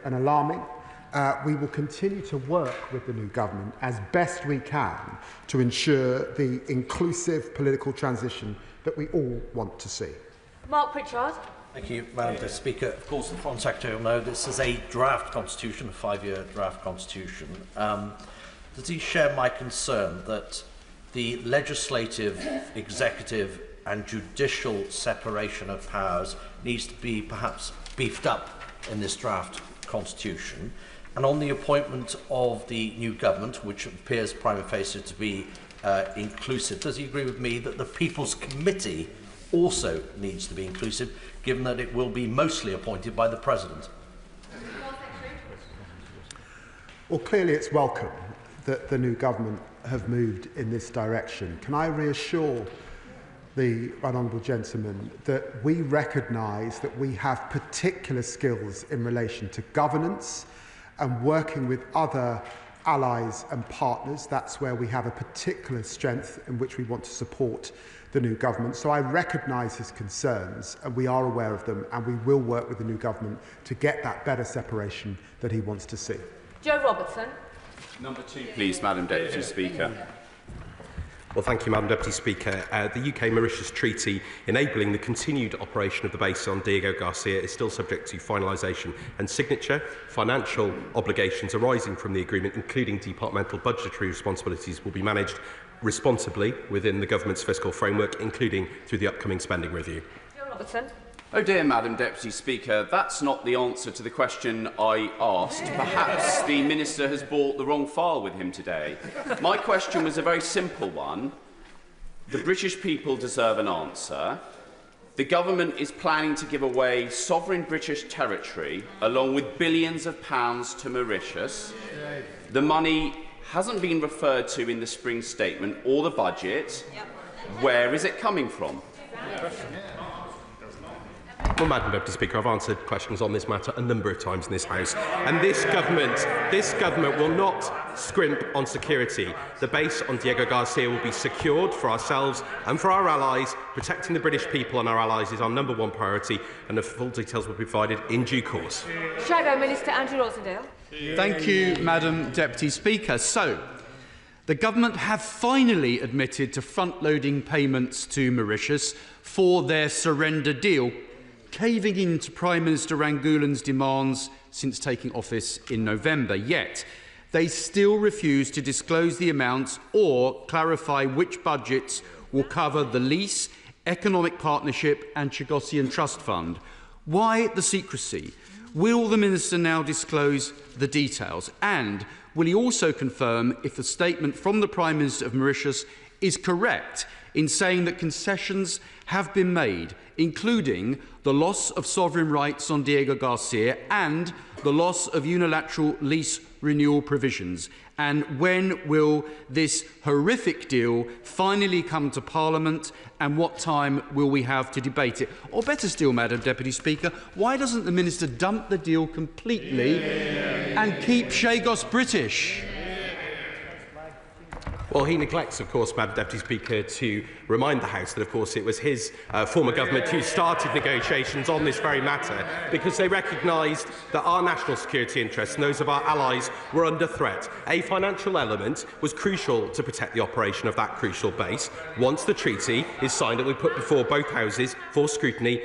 and alarming. We will continue to work with the new government as best we can to ensure the inclusive political transition that we all want to see. Mark Pritchard. Thank you, Madam Speaker. Of course, the Foreign Secretary will know this is a draft constitution, a 5-year draft constitution. Does he share my concern that the legislative, executive and judicial separation of powers needs to be perhaps beefed up in this draft constitution? And on the appointment of the new government, which appears prima facie to be inclusive, does he agree with me that the People's Committee also needs to be inclusive, given that it will be mostly appointed by the President? Well, clearly it's welcome that the new government have moved in this direction. Can I reassure the right honourable gentleman that we recognise that we have particular skills in relation to governance and working with other allies and partners. That's where we have a particular strength in which we want to support the new government. So I recognise his concerns, and we are aware of them, and we will work with the new government to get that better separation that he wants to see. Joe Robertson. Number 2, please, Madam Deputy Speaker. Well, thank you, Madam Deputy Speaker. The UK-Mauritius Treaty enabling the continued operation of the base on Diego Garcia is still subject to finalisation and signature. Financial obligations arising from the agreement, including departmental budgetary responsibilities, will be managed responsibly within the government's fiscal framework, including through the upcoming spending review. Joe Robertson. Oh dear, Madam Deputy Speaker, that's not the answer to the question I asked. Perhaps the Minister has brought the wrong file with him today. My question was a very simple one. The British people deserve an answer. The government is planning to give away sovereign British territory, along with billions of pounds to Mauritius. The money hasn't been referred to in the spring statement or the budget. Where is it coming from? Well, Madam Deputy Speaker, I've answered questions on this matter a number of times in this House, and this government will not scrimp on security. The base on Diego Garcia will be secured for ourselves and for our allies. Protecting the British people and our allies is our #1 priority, and the full details will be provided in due course. Shadow Minister Andrew Rosendale. Thank you, Madam Deputy Speaker. So, the government have finally admitted to front-loading payments to Mauritius for their surrender deal, caving in to Prime Minister Rangulan's demands since taking office in November. Yet, they still refuse to disclose the amounts or clarify which budgets will cover the lease, economic partnership and Nigosian Trust Fund. Why the secrecy? Will the Minister now disclose the details? And will he also confirm if the statement from the Prime Minister of Mauritius is correct in saying that concessions have been made, including the loss of sovereign rights on Diego Garcia and the loss of unilateral lease renewal provisions? And when will this horrific deal finally come to Parliament, and what time will we have to debate it? Or better still, Madam Deputy Speaker, why doesn't the Minister dump the deal completely and keep Chagos British? Well, he neglects, of course, Madam Deputy Speaker, to remind the House that, of course, it was his former government who started negotiations on this very matter, because they recognised that our national security interests and those of our allies were under threat. A financial element was crucial to protect the operation of that crucial base. Once the treaty is signed, it will be put before both houses for scrutiny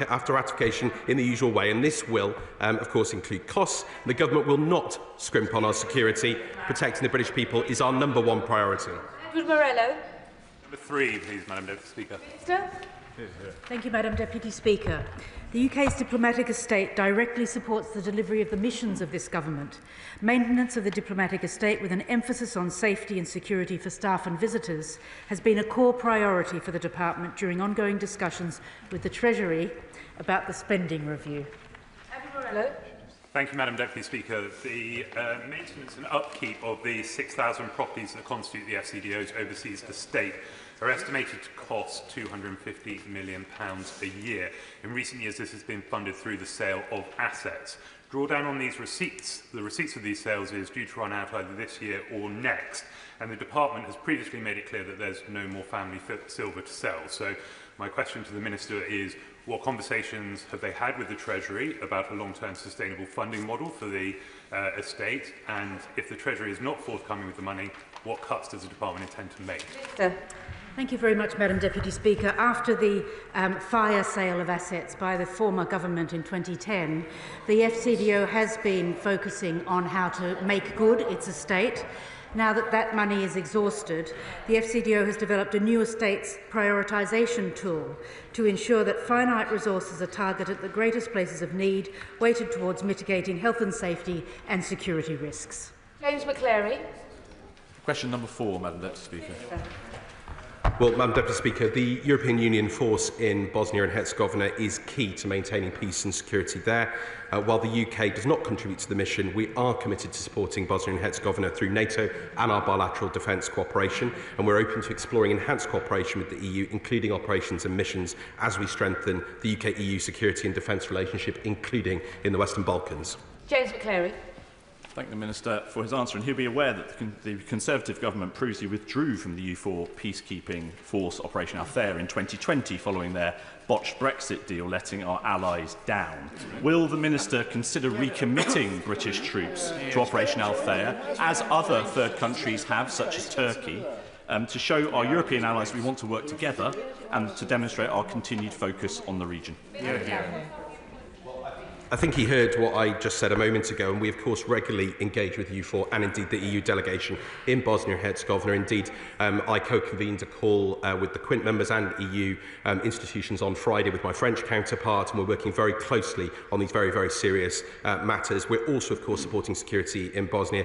after ratification in the usual way, and this will, of course, include costs. The government will not scrimp on our security. Protecting the British people is our #1 priority. Edward Morello. Number 3, please, Madam Deputy Speaker. Minister. Thank you, Madam Deputy Speaker. The UK's diplomatic estate directly supports the delivery of the missions of this government. Maintenance of the diplomatic estate, with an emphasis on safety and security for staff and visitors, has been a core priority for the department during ongoing discussions with the Treasury about the spending review. Edward Morello. Thank you, Madam Deputy Speaker. The maintenance and upkeep of the 6,000 properties that constitute the FCDO's overseas estate are estimated to cost £250 million a year. In recent years, this has been funded through the sale of assets. Drawdown on these receipts, the receipts of these sales, is due to run out either this year or next, and the department has previously made it clear that there's no more family silver to sell. So my question to the Minister is, what conversations have they had with the Treasury about a long-term sustainable funding model for the estate, and if the Treasury is not forthcoming with the money, what cuts does the department intend to make? Thank you very much, Madam Deputy Speaker. After the fire sale of assets by the former government in 2010, the FCDO has been focusing on how to make good its estate. Now that that money is exhausted, the FCDO has developed a new estates prioritisation tool to ensure that finite resources are targeted at the greatest places of need, weighted towards mitigating health and safety and security risks. James McClary. Question number 4, Madam Deputy Speaker. Well, Madam Deputy Speaker, the European Union force in Bosnia and Herzegovina is key to maintaining peace and security there. While the UK does not contribute to the mission, we are committed to supporting Bosnia and Herzegovina through NATO and our bilateral defence cooperation, and we're open to exploring enhanced cooperation with the EU, including operations and missions, as we strengthen the UK-EU security and defence relationship, including in the Western Balkans. James McClary. Thank the Minister for his answer, and he'll be aware that the Conservative government previously withdrew from the EU4 peacekeeping force Operation Althea in 2020 following their botched Brexit deal, letting our allies down. Will the Minister consider recommitting British troops to Operation Althea, as other third countries have, such as Turkey, to show our European allies we want to work together and to demonstrate our continued focus on the region? I think he heard what I just said a moment ago, and we, of course, regularly engage with EU4 and indeed the EU delegation in Bosnia and Herzegovina. Indeed, I co-convened a call with the Quint members and EU institutions on Friday with my French counterpart, and we're working very closely on these very, very serious matters. We're also, of course, supporting security in Bosnia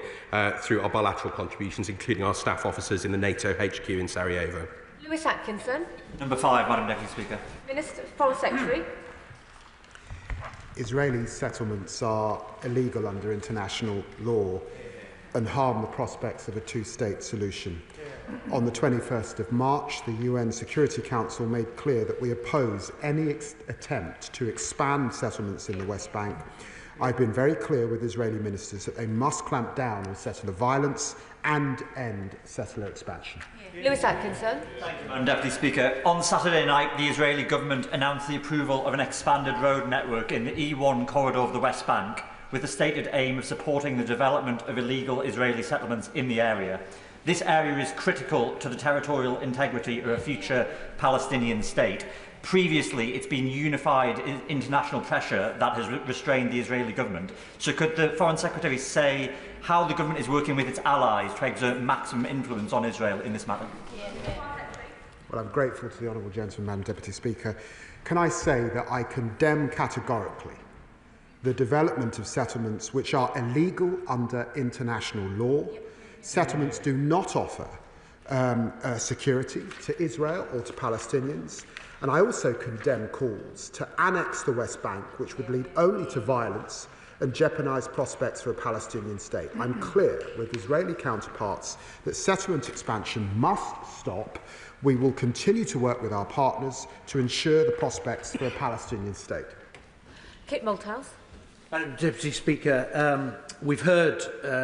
through our bilateral contributions, including our staff officers in the NATO HQ in Sarajevo. Lewis Atkinson. Number 5, Madam Deputy Speaker. Minister, Foreign Secretary. Israeli settlements are illegal under international law and harm the prospects of a two-state solution. On the 21st of March, the UN Security Council made clear that we oppose any attempt to expand settlements in the West Bank. I've been very clear with Israeli ministers that they must clamp down on settler violence and end settler expansion. Lewis Atkinson. Thank you, Madam Deputy Speaker. On Saturday night, the Israeli government announced the approval of an expanded road network in the E1 corridor of the West Bank, with the stated aim of supporting the development of illegal Israeli settlements in the area. This area is critical to the territorial integrity of a future Palestinian state. Previously, it's been unified international pressure that has restrained the Israeli government. So could the Foreign Secretary say how the government is working with its allies to exert maximum influence on Israel in this matter? Well, I'm grateful to the Honourable Gentleman, Madam Deputy Speaker. Can I say that I condemn categorically the development of settlements which are illegal under international law. Settlements do not offer security to Israel or to Palestinians. And I also condemn calls to annex the West Bank, which would lead only to violence and jeopardise prospects for a Palestinian state. I'm clear with Israeli counterparts that settlement expansion must stop. We will continue to work with our partners to ensure the prospects for a Palestinian state. Kit Malthouse. Madam Deputy Speaker, we've heard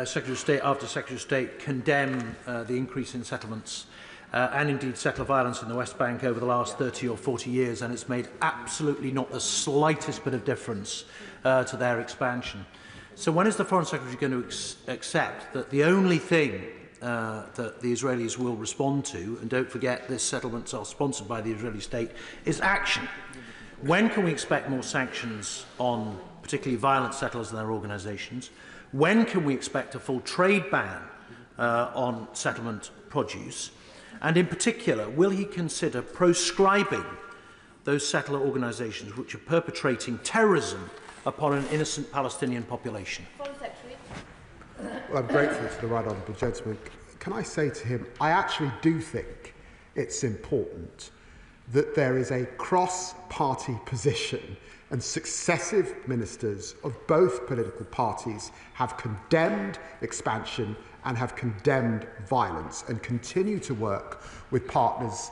Secretary of State after Secretary of State condemn the increase in settlements and indeed settler violence in the West Bank over the last 30 or 40 years, and it's made absolutely not the slightest bit of difference to their expansion. So when is the Foreign Secretary going to accept that the only thing that the Israelis will respond to, and don't forget these settlements are sponsored by the Israeli state, is action? When can we expect more sanctions on particularly violent settlers and their organisations? When can we expect a full trade ban on settlement produce? And in particular, will he consider proscribing those settler organisations which are perpetrating terrorism upon an innocent Palestinian population? Well, I'm grateful to the right honourable gentleman. Can I say to him, I actually do think it's important that there is a cross-party position, and successive ministers of both political parties have condemned expansion and have condemned violence and continue to work with partners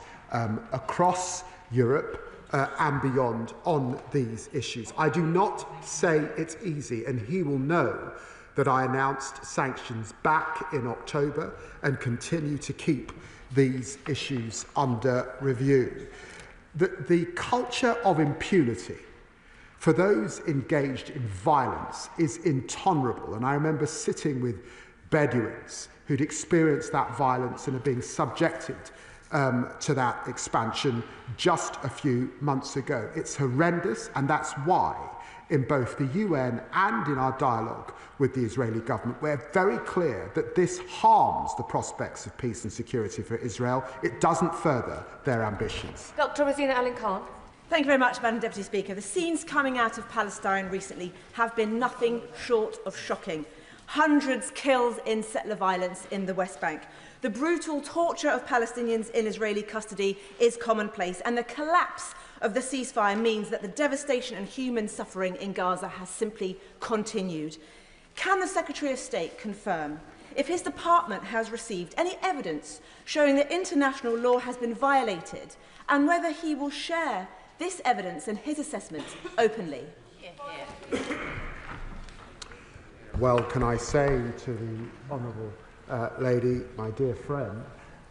across Europe and beyond on these issues. I do not say it's easy, and he will know that I announced sanctions back in October and continue to keep these issues under review. The culture of impunity for those engaged in violence is intolerable, and I remember sitting with Bedouins who'd experienced that violence and are being subjected to that expansion just a few months ago. It's horrendous, and that's why in both the UN and in our dialogue with the Israeli government, we're very clear that this harms the prospects of peace and security for Israel. It doesn't further their ambitions. Dr. Rosina Allen-Khan. Thank you very much, Madam Deputy Speaker. The scenes coming out of Palestine recently have been nothing short of shocking. Hundreds killed in settler violence in the West Bank. The brutal torture of Palestinians in Israeli custody is commonplace, and the collapse of the ceasefire means that the devastation and human suffering in Gaza has simply continued. Can the Secretary of State confirm if his department has received any evidence showing that international law has been violated, and whether he will share this evidence and his assessment openly? Well, can I say to the Honourable lady, my dear friend,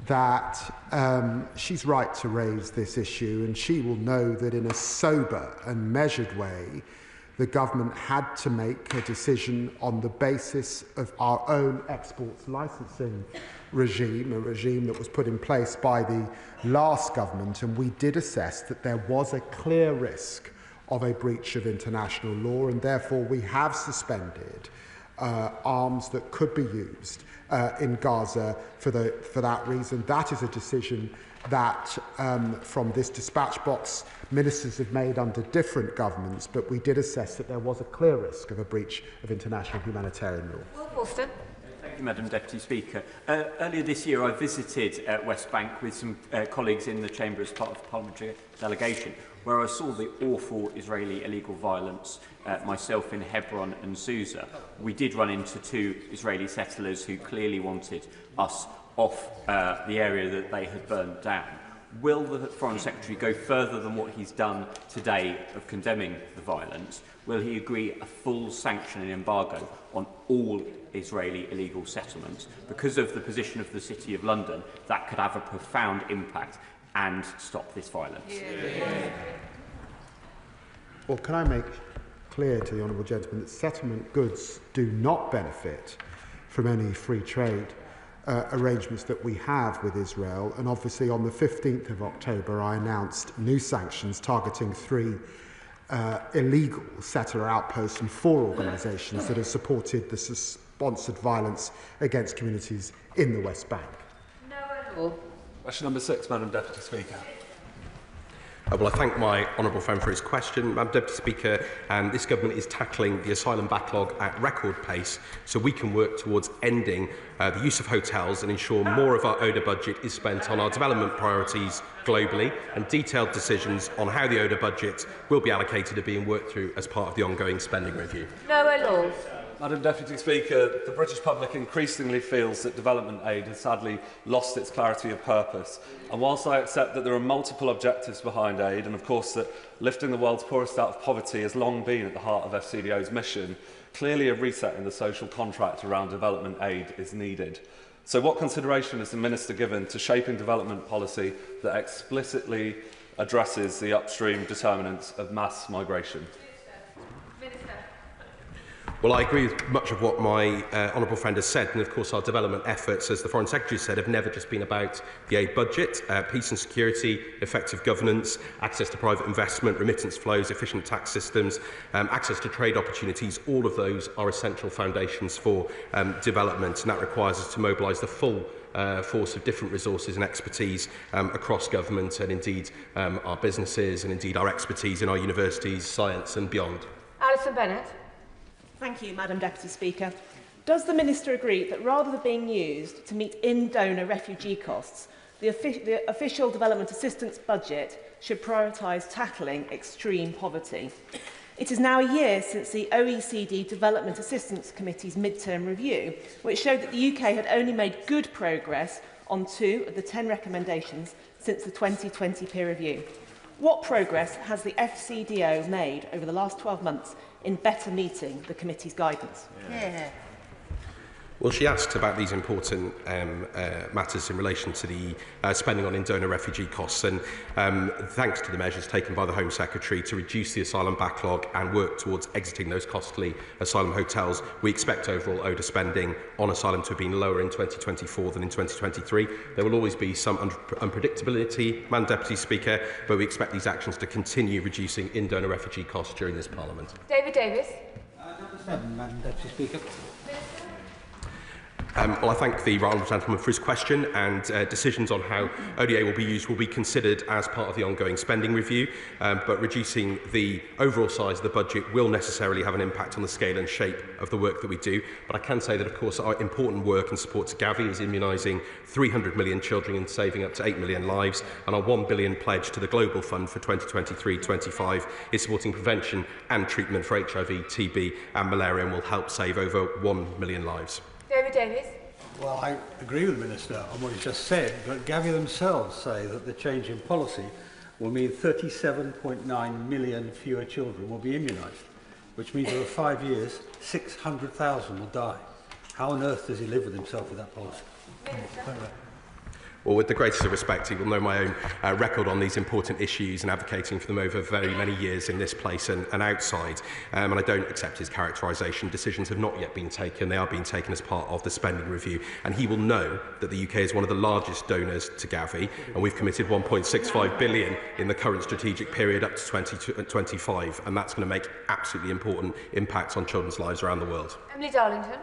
that she's right to raise this issue, and she will know that in a sober and measured way, the government had to make a decision on the basis of our own exports licensing regime, a regime that was put in place by the last government, and we did assess that there was a clear risk of a breach of international law, and therefore we have suspended arms that could be used in Gaza for that reason. That is a decision that, from this dispatch box, ministers have made under different governments, but we did assess that there was a clear risk of a breach of international humanitarian law. Woolston. Thank you, Madam Deputy Speaker. Earlier this year, I visited West Bank with some colleagues in the Chamber as part of the parliamentary delegation, where I saw the awful Israeli illegal violence myself in Hebron and Susa. We did run into two Israeli settlers who clearly wanted us off the area that they had burned down. Will the Foreign Secretary go further than what he's done today of condemning the violence? Will he agree a full sanction and embargo on all Israeli illegal settlements? Because of the position of the City of London, that could have a profound impact and stop this violence. Well, can I make clear to the Honourable Gentleman that settlement goods do not benefit from any free trade arrangements that we have with Israel, and obviously on the 15th of October I announced new sanctions targeting 3 illegal settler outposts and 4 organisations that have supported the sponsored violence against communities in the West Bank. No. Question number 6, Madam Deputy Speaker. Well, I thank my honourable friend for his question. Madam Deputy Speaker, this government is tackling the asylum backlog at record pace so we can work towards ending the use of hotels and ensure more of our ODA budget is spent on our development priorities globally, and detailed decisions on how the ODA budget will be allocated are being worked through as part of the ongoing spending review. No. Madam Deputy Speaker, the British public increasingly feels that development aid has sadly lost its clarity of purpose. And whilst I accept that there are multiple objectives behind aid, and of course that lifting the world's poorest out of poverty has long been at the heart of FCDO's mission, clearly a reset in the social contract around development aid is needed. So what consideration has the Minister given to shaping development policy that explicitly addresses the upstream determinants of mass migration? Well, I agree with much of what my honourable friend has said, and of course our development efforts, as the Foreign Secretary said, have never just been about the aid budget. Peace and security, effective governance, access to private investment, remittance flows, efficient tax systems, access to trade opportunities, all of those are essential foundations for development, and that requires us to mobilise the full force of different resources and expertise across government, and indeed our businesses, and indeed our expertise in our universities, science and beyond. Alison Bennett. Thank you, Madam Deputy Speaker. Does the Minister agree that rather than being used to meet in-donor refugee costs, the official development assistance budget should prioritise tackling extreme poverty? It is now a year since the OECD Development Assistance Committee's mid-term review, which showed that the UK had only made good progress on 2 of the 10 recommendations since the 2020 peer review. What progress has the FCDO made over the last 12 months in better meeting the committee's guidance? Well, she asked about these important matters in relation to the spending on in-donor refugee costs, and thanks to the measures taken by the Home Secretary to reduce the asylum backlog and work towards exiting those costly asylum hotels, we expect overall ODA spending on asylum to have been lower in 2024 than in 2023. There will always be some unpredictability, Madam Deputy Speaker, but we expect these actions to continue reducing in-donor refugee costs during this Parliament. David Davis. Madam Deputy Speaker. Well, I thank the right honourable gentleman for his question, and decisions on how ODA will be used will be considered as part of the ongoing spending review, but reducing the overall size of the budget will necessarily have an impact on the scale and shape of the work that we do. But I can say that, of course, our important work and support to Gavi is immunising 300 million children and saving up to 8 million lives, and our £1 billion pledge to the Global Fund for 2023-25 is supporting prevention and treatment for HIV, TB and malaria, and will help save over 1 million lives. David Davis. Well, I agree with the Minister on what he just said, but Gavi themselves say that the change in policy will mean 37.9 million fewer children will be immunised, which means over 5 years, 600,000 will die. How on earth does he live with himself with that policy? Well, with the greatest of respect, he will know my own record on these important issues and advocating for them over very many years in this place and outside. And I don't accept his characterisation. Decisions have not yet been taken. They are being taken as part of the spending review. And he will know that the UK is one of the largest donors to Gavi, and we've committed £1.65 billion in the current strategic period up to 2025. And that's going to make absolutely important impacts on children's lives around the world. Emily Darlington.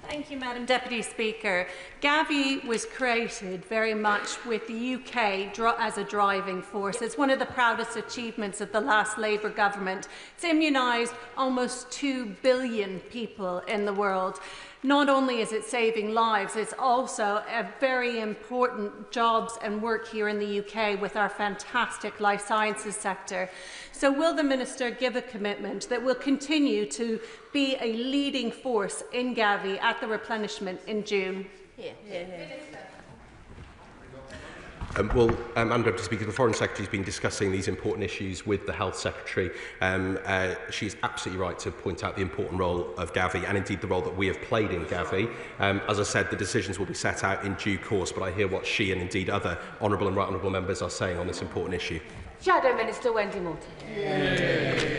Thank you, Madam Deputy Speaker. Gavi was created very much with the UK as a driving force. It's one of the proudest achievements of the last Labour government. It's immunised almost 2 billion people in the world. Not only is it saving lives, it's also a very important jobs and work here in the UK with our fantastic life sciences sector. So will the Minister give a commitment that will continue to be a leading force in Gavi at the replenishment in June? Madam Deputy Speaker, the Foreign Secretary has been discussing these important issues with the Health Secretary. She's absolutely right to point out the important role of Gavi and indeed the role that we have played in Gavi. As I said, the decisions will be set out in due course, but I hear what she and indeed other honourable and right honourable members are saying on this important issue. Shadow Minister Wendy Morton.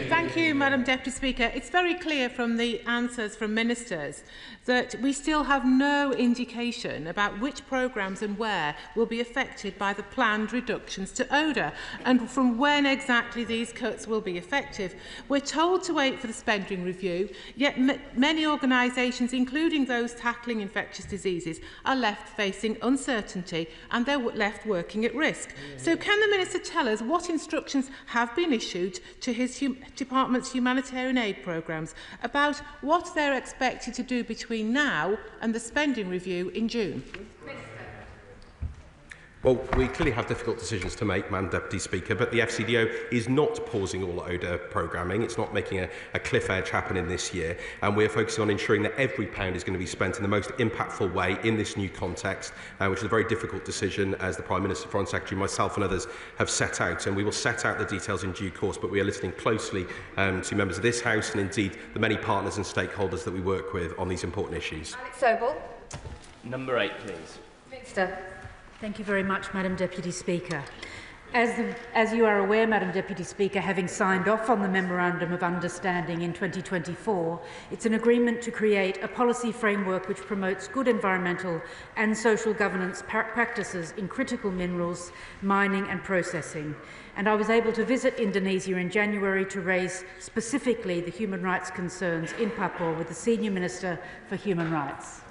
Thank you, Madam Deputy Speaker. It's very clear from the answers from ministers that we still have no indication about which programmes and where will be affected by the planned reductions to ODA and from when exactly these cuts will be effective. We're told to wait for the spending review, yet many organisations, including those tackling infectious diseases, are left facing uncertainty and they're left working at risk. So can the Minister tell us what instructions have been issued to his department's humanitarian aid programmes about what they're expected to do between now and the spending review in June? Well, we clearly have difficult decisions to make, Madam Deputy Speaker, but the FCDO is not pausing all ODA programming. It's not making a cliff edge happen in this year, and we are focusing on ensuring that every pound is going to be spent in the most impactful way in this new context, which is a very difficult decision, as the Prime Minister, Foreign Secretary, myself and others have set out, and we will set out the details in due course, but we are listening closely to members of this House and indeed the many partners and stakeholders that we work with on these important issues. Alex Sobel. Number 8, please. Minister. Thank you very much, Madam Deputy Speaker. As you are aware, Madam Deputy Speaker, having signed off on the Memorandum of Understanding in 2024, it's an agreement to create a policy framework which promotes good environmental and social governance practices in critical minerals, mining and processing. And I was able to visit Indonesia in January to raise specifically the human rights concerns in Paphos with the Senior Minister for Human Rights.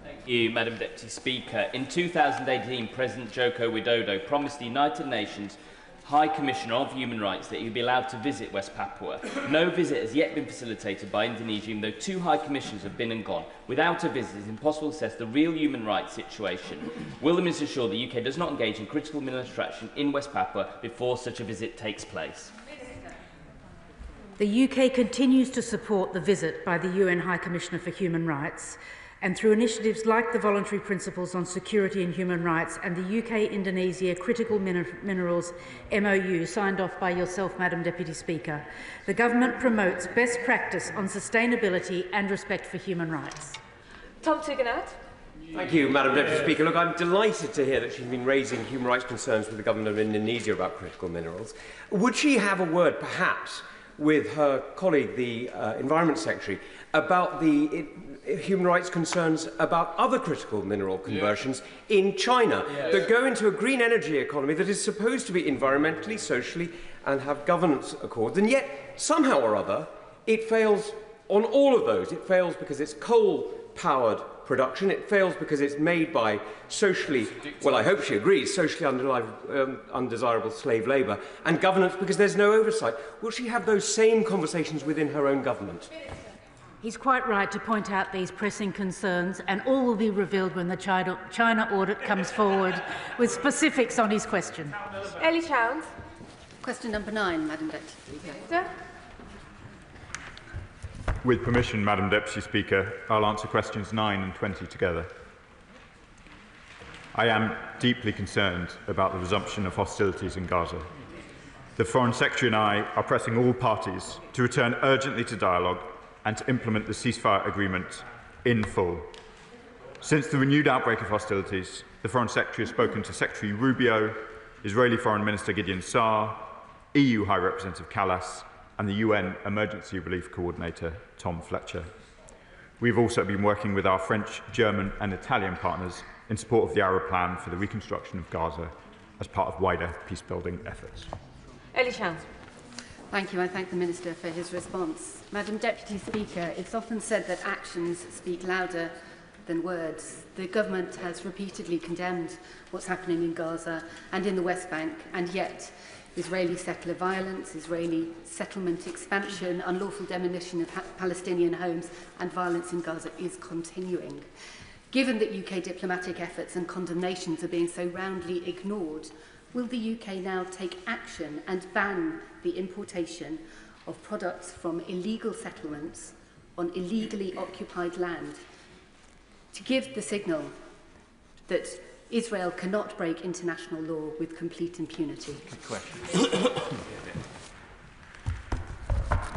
Thank you, Madam Deputy Speaker. In 2018, President Joko Widodo promised the United Nations High Commissioner of Human Rights that he would be allowed to visit West Papua. No visit has yet been facilitated by Indonesia, even though 2 High Commissioners have been and gone. Without a visit, it is impossible to assess the real human rights situation. Will the Minister ensure the UK does not engage in critical mineral extraction in West Papua before such a visit takes place? The UK continues to support the visit by the UN High Commissioner for Human Rights. and through initiatives like the Voluntary Principles on Security and Human Rights and the UK-Indonesia Critical Minerals MOU signed off by yourself, Madam Deputy Speaker, the Government promotes best practice on sustainability and respect for human rights. Tom Tugendhat. Thank you, Madam Deputy Speaker. Look, I'm delighted to hear that she's been raising human rights concerns with the government of Indonesia about critical minerals. Would she have a word, perhaps, with her colleague, the Environment Secretary, about the human rights concerns about other critical mineral conversions in China that go into a green energy economy that is supposed to be environmentally, socially, and have governance accords, and yet, somehow or other, it fails on all of those. It fails because it's coal-powered production. It fails because it's made by socially, well, I hope she agrees, socially undesirable slave labour, and governance because there's no oversight. Will she have those same conversations within her own government? He's quite right to point out these pressing concerns, and all will be revealed when the China audit comes forward with specifics on his question. Ellie Chowns. Question number 9, Madam Deputy Speaker. Sir? With permission, Madam Deputy Speaker, I'll answer questions 9 and 20 together. I am deeply concerned about the resumption of hostilities in Gaza. The Foreign Secretary and I are pressing all parties to return urgently to dialogue and to implement the ceasefire agreement in full. Since the renewed outbreak of hostilities, the Foreign Secretary has spoken to Secretary Rubio, Israeli Foreign Minister Gideon Saar, EU High Representative Kallas, and the UN Emergency Relief Coordinator, Tom Fletcher. We've also been working with our French, German and Italian partners in support of the Arab Plan for the reconstruction of Gaza as part of wider peace-building efforts. Ellie Chowns. Thank you. I thank the Minister for his response. Madam Deputy Speaker, it's often said that actions speak louder than words. The government has repeatedly condemned what's happening in Gaza and in the West Bank, and yet Israeli settler violence, Israeli settlement expansion, unlawful demolition of Palestinian homes and violence in Gaza is continuing. Given that UK diplomatic efforts and condemnations are being so roundly ignored, will the UK now take action and ban the importation of products from illegal settlements on illegally occupied land to give the signal that Israel cannot break international law with complete impunity? Good question.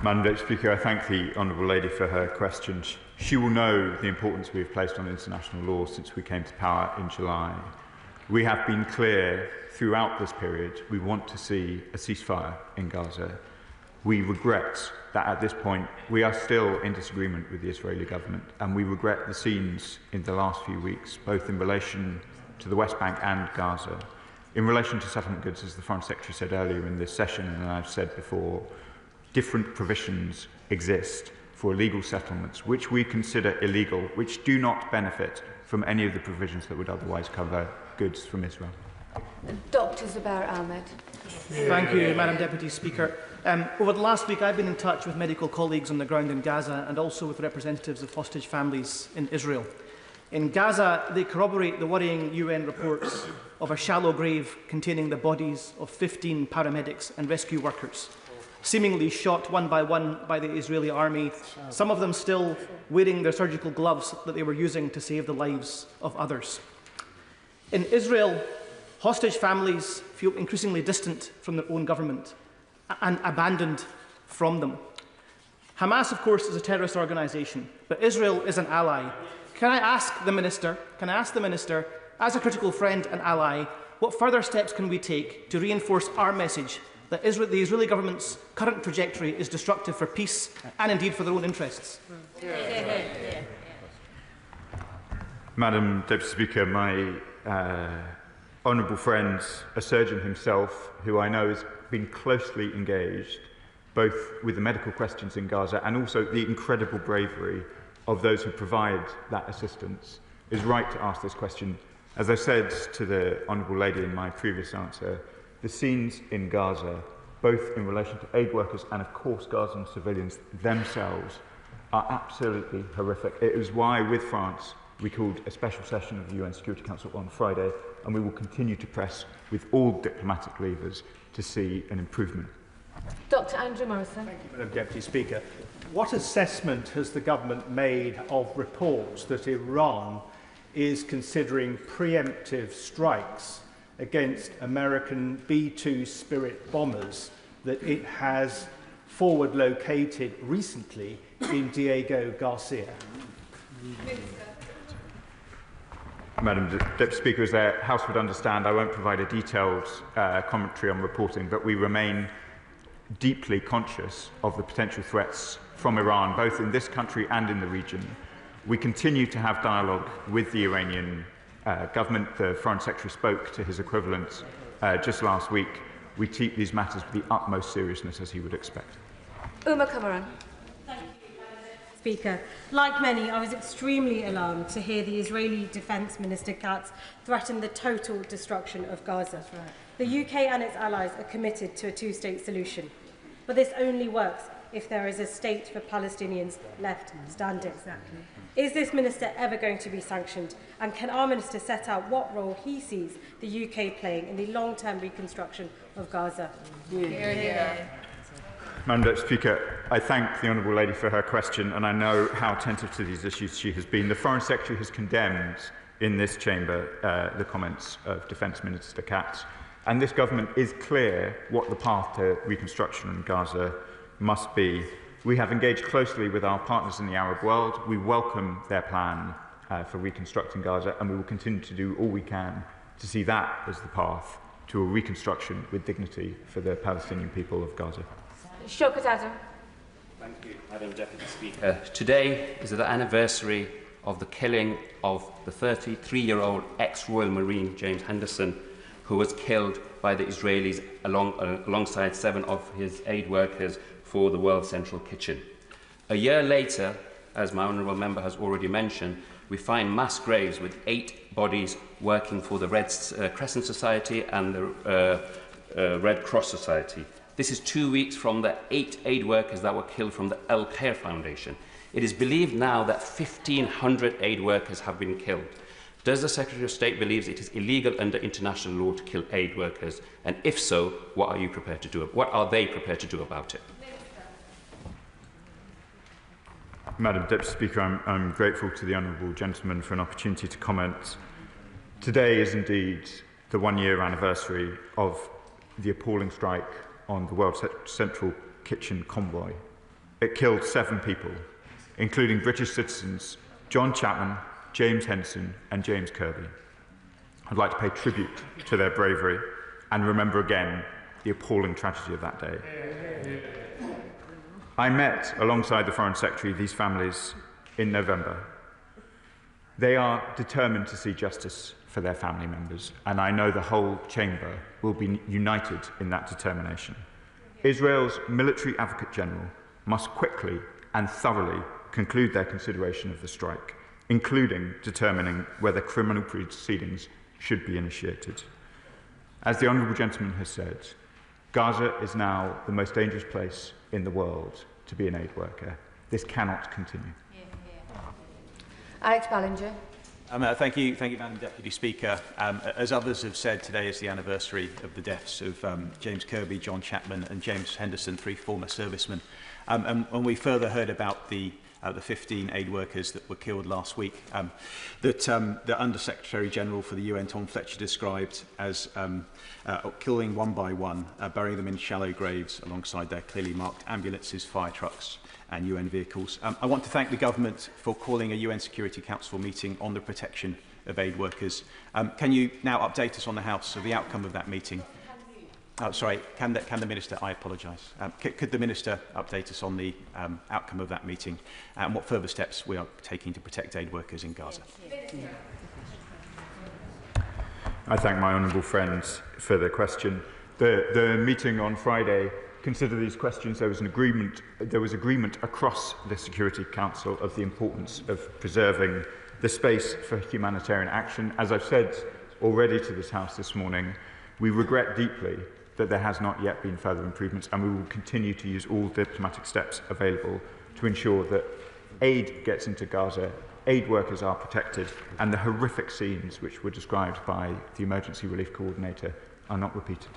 Madam Deputy Speaker, I thank the Honourable Lady for her questions. She will know the importance we have placed on international law since we came to power in July. We have been clear throughout this period we want to see a ceasefire in Gaza. We regret that at this point we are still in disagreement with the Israeli government, and we regret the scenes in the last few weeks, both in relation to the West Bank and Gaza. In relation to settlement goods, as the Foreign Secretary said earlier in this session, and I've said before, different provisions exist for illegal settlements which we consider illegal, which do not benefit from any of the provisions that would otherwise cover goods from Israel. Dr. Zubair Ahmed. Thank you, Madam Deputy Speaker. Over the last week, I've been in touch with medical colleagues on the ground in Gaza and also with representatives of hostage families in Israel. In Gaza, they corroborate the worrying UN reports of a shallow grave containing the bodies of 15 paramedics and rescue workers, seemingly shot one by the Israeli army, some of them still wearing their surgical gloves that they were using to save the lives of others. In Israel, hostage families feel increasingly distant from their own government and abandoned from them. Hamas, of course, is a terrorist organisation, but Israel is an ally. Can I ask the Minister, as a critical friend and ally, what further steps can we take to reinforce our message that the Israeli government's current trajectory is destructive for peace and indeed for their own interests? Madam Deputy Speaker, my honourable friend, a surgeon himself, who I know has been closely engaged both with the medical questions in Gaza and also the incredible bravery of those who provide that assistance, is right to ask this question. As I said to the Honourable Lady in my previous answer, the scenes in Gaza, both in relation to aid workers and of course Gazan civilians themselves, are absolutely horrific. It is why, with France, we called a special session of the UN Security Council on Friday, and we will continue to press with all diplomatic levers to see an improvement Dr. Andrew Morrison. Thank you, Madam Deputy Speaker. What assessment has the government made of reports that Iran is considering preemptive strikes against American B-2 Spirit bombers that it has forward located recently in Diego Garcia? Madam Deputy Speaker, as the House would understand, I won't provide a detailed commentary on reporting, but we remain deeply conscious of the potential threats from Iran, both in this country and in the region. We continue to have dialogue with the Iranian government. The Foreign Secretary spoke to his equivalent just last week. We treat these matters with the utmost seriousness, as he would expect. Uma Cameron. Speaker, like many, I was extremely alarmed to hear the Israeli Defence Minister Katz threaten the total destruction of Gaza. The UK and its allies are committed to a two-state solution, but this only works if there is a state for Palestinians left standing. Exactly. Is this minister ever going to be sanctioned? And can our minister set out what role he sees the UK playing in the long-term reconstruction of Gaza? Madam Deputy Speaker, I thank the Honourable Lady for her question, and I know how attentive to these issues she has been. The Foreign Secretary has condemned in this chamber the comments of Defence Minister Katz, and this government is clear what the path to reconstruction in Gaza must be. We have engaged closely with our partners in the Arab world. We welcome their plan for reconstructing Gaza, and we will continue to do all we can to see that as the path to a reconstruction with dignity for the Palestinian people of Gaza. Shaukat Adam. Thank you, Madam Deputy Speaker. Today is the anniversary of the killing of the 33-year-old ex-Royal Marine James Henderson, who was killed by the Israelis alongside 7 of his aid workers for the World Central Kitchen. A year later, as my honourable member has already mentioned, we find mass graves with 8 bodies working for the Red Crescent Society and the Red Cross Society. This is 2 weeks from the 8 aid workers that were killed from the El Khair Foundation. It is believed now that 1,500 aid workers have been killed. Does the Secretary of State believe it is illegal under international law to kill aid workers? And if so, what are you prepared to do? What are they prepared to do about it? Madam Deputy Speaker, I'm grateful to the honourable gentleman for an opportunity to comment. Today is indeed the one-year anniversary of the appalling strike on the World Central Kitchen convoy. It killed 7 people, including British citizens John Chapman, James Henderson and James Kirby. I'd like to pay tribute to their bravery and remember again the appalling tragedy of that day. I met, alongside the Foreign Secretary, these families in November. They are determined to see justice for their family members, and I know the whole chamber will be united in that determination. Israel's military advocate general must quickly and thoroughly conclude their consideration of the strike, including determining whether criminal proceedings should be initiated. As the honourable gentleman has said, Gaza is now the most dangerous place in the world to be an aid worker. This cannot continue. Alex Ballinger. Thank you, Madam Deputy Speaker. As others have said, today is the anniversary of the deaths of James Kirby, John Chapman and James Henderson, 3 former servicemen. And we further heard about the 15 aid workers that were killed last week, that the Under-Secretary General for the UN, Tom Fletcher, described as killing one by one, burying them in shallow graves alongside their clearly marked ambulances, fire trucks and UN vehicles. I want to thank the government for calling a UN Security Council meeting on the protection of aid workers. Can you now update us on the House of the outcome of that meeting? Sorry, can the Minister, I apologise, could the Minister update us on the outcome of that meeting and what further steps we are taking to protect aid workers in Gaza? I thank my honourable friends for the question. The meeting on Friday considered these questions. There was agreement across the Security Council of the importance of preserving the space for humanitarian action. As I've said already to this House this morning, we regret deeply that there has not yet been further improvements, and we will continue to use all diplomatic steps available to ensure that aid gets into Gaza, aid workers are protected, and the horrific scenes which were described by the Emergency Relief Coordinator are not repeated.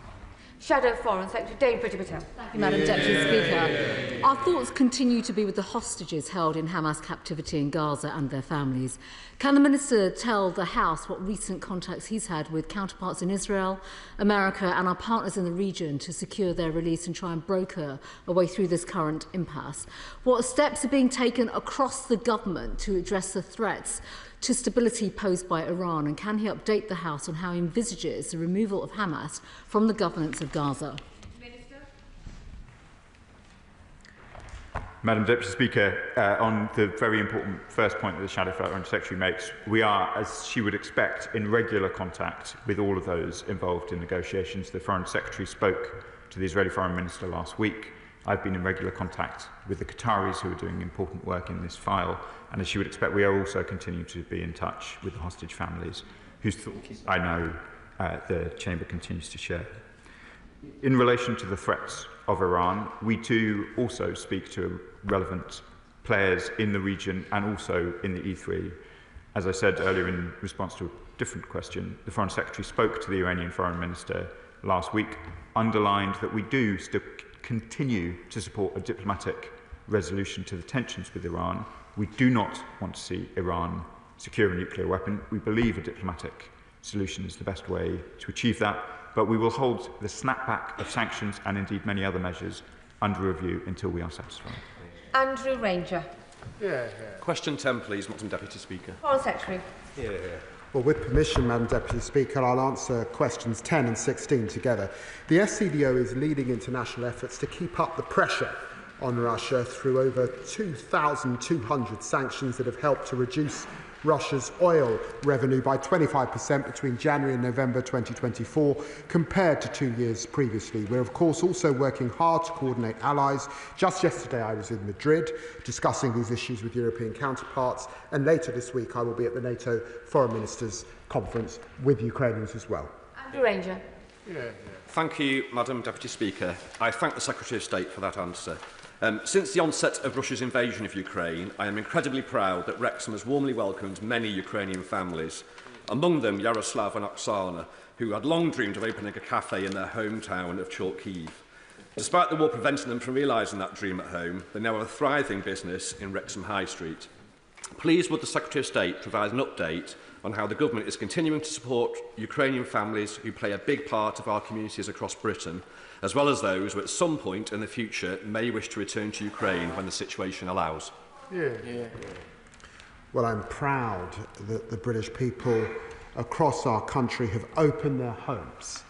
Shadow Foreign Secretary David Lammy. Thank you, Madam Deputy Speaker. Our thoughts continue to be with the hostages held in Hamas captivity in Gaza and their families. Can the Minister tell the House what recent contacts he's had with counterparts in Israel, America and our partners in the region to secure their release and try and broker a way through this current impasse? What steps are being taken across the government to address the threats to stability posed by Iran, and can he update the House on how he envisages the removal of Hamas from the governance of Gaza? Madam Deputy Speaker, on the very important first point that the Shadow Foreign Secretary makes, we are, as she would expect, in regular contact with all of those involved in negotiations. The Foreign Secretary spoke to the Israeli Foreign Minister last week. I've been in regular contact with the Qataris who are doing important work in this file, and as you would expect, we are also continuing to be in touch with the hostage families, whose thoughts I know the Chamber continues to share. In relation to the threats of Iran, we too also speak to relevant players in the region and also in the E3. As I said earlier in response to a different question, the Foreign Secretary spoke to the Iranian Foreign Minister last week, underlined that we do still continue to support a diplomatic resolution to the tensions with Iran. We do not want to see Iran secure a nuclear weapon. We believe a diplomatic solution is the best way to achieve that, but we will hold the snapback of sanctions and indeed many other measures under review until we are satisfied. Andrew Ranger. Question 10, please, Madam Deputy Speaker. Foreign Secretary. Well, with permission, Madam Deputy Speaker, I'll answer questions 10 and 16 together. The SCDO is leading international efforts to keep up the pressure on Russia through over 2,200 sanctions that have helped to reduce Russia's oil revenue by 25% between January and November 2024 compared to 2 years previously. We're of course also working hard to coordinate allies. Just yesterday I was in Madrid discussing these issues with European counterparts, and later this week I will be at the NATO Foreign Ministers Conference with Ukrainians as well. Andrew Ranger. Thank you, Madam Deputy Speaker. I thank the Secretary of State for that answer. Since the onset of Russia's invasion of Ukraine, I am incredibly proud that Wrexham has warmly welcomed many Ukrainian families, among them Yaroslav and Oksana, who had long dreamed of opening a cafe in their hometown of Chalkiv. Despite the war preventing them from realising that dream at home, they now have a thriving business in Wrexham High Street. Please would the Secretary of State provide an update on how the government is continuing to support Ukrainian families who play a big part of our communities across Britain, as well as those who at some point in the future may wish to return to Ukraine when the situation allows. Well, I'm proud that the British people across our country have opened their homes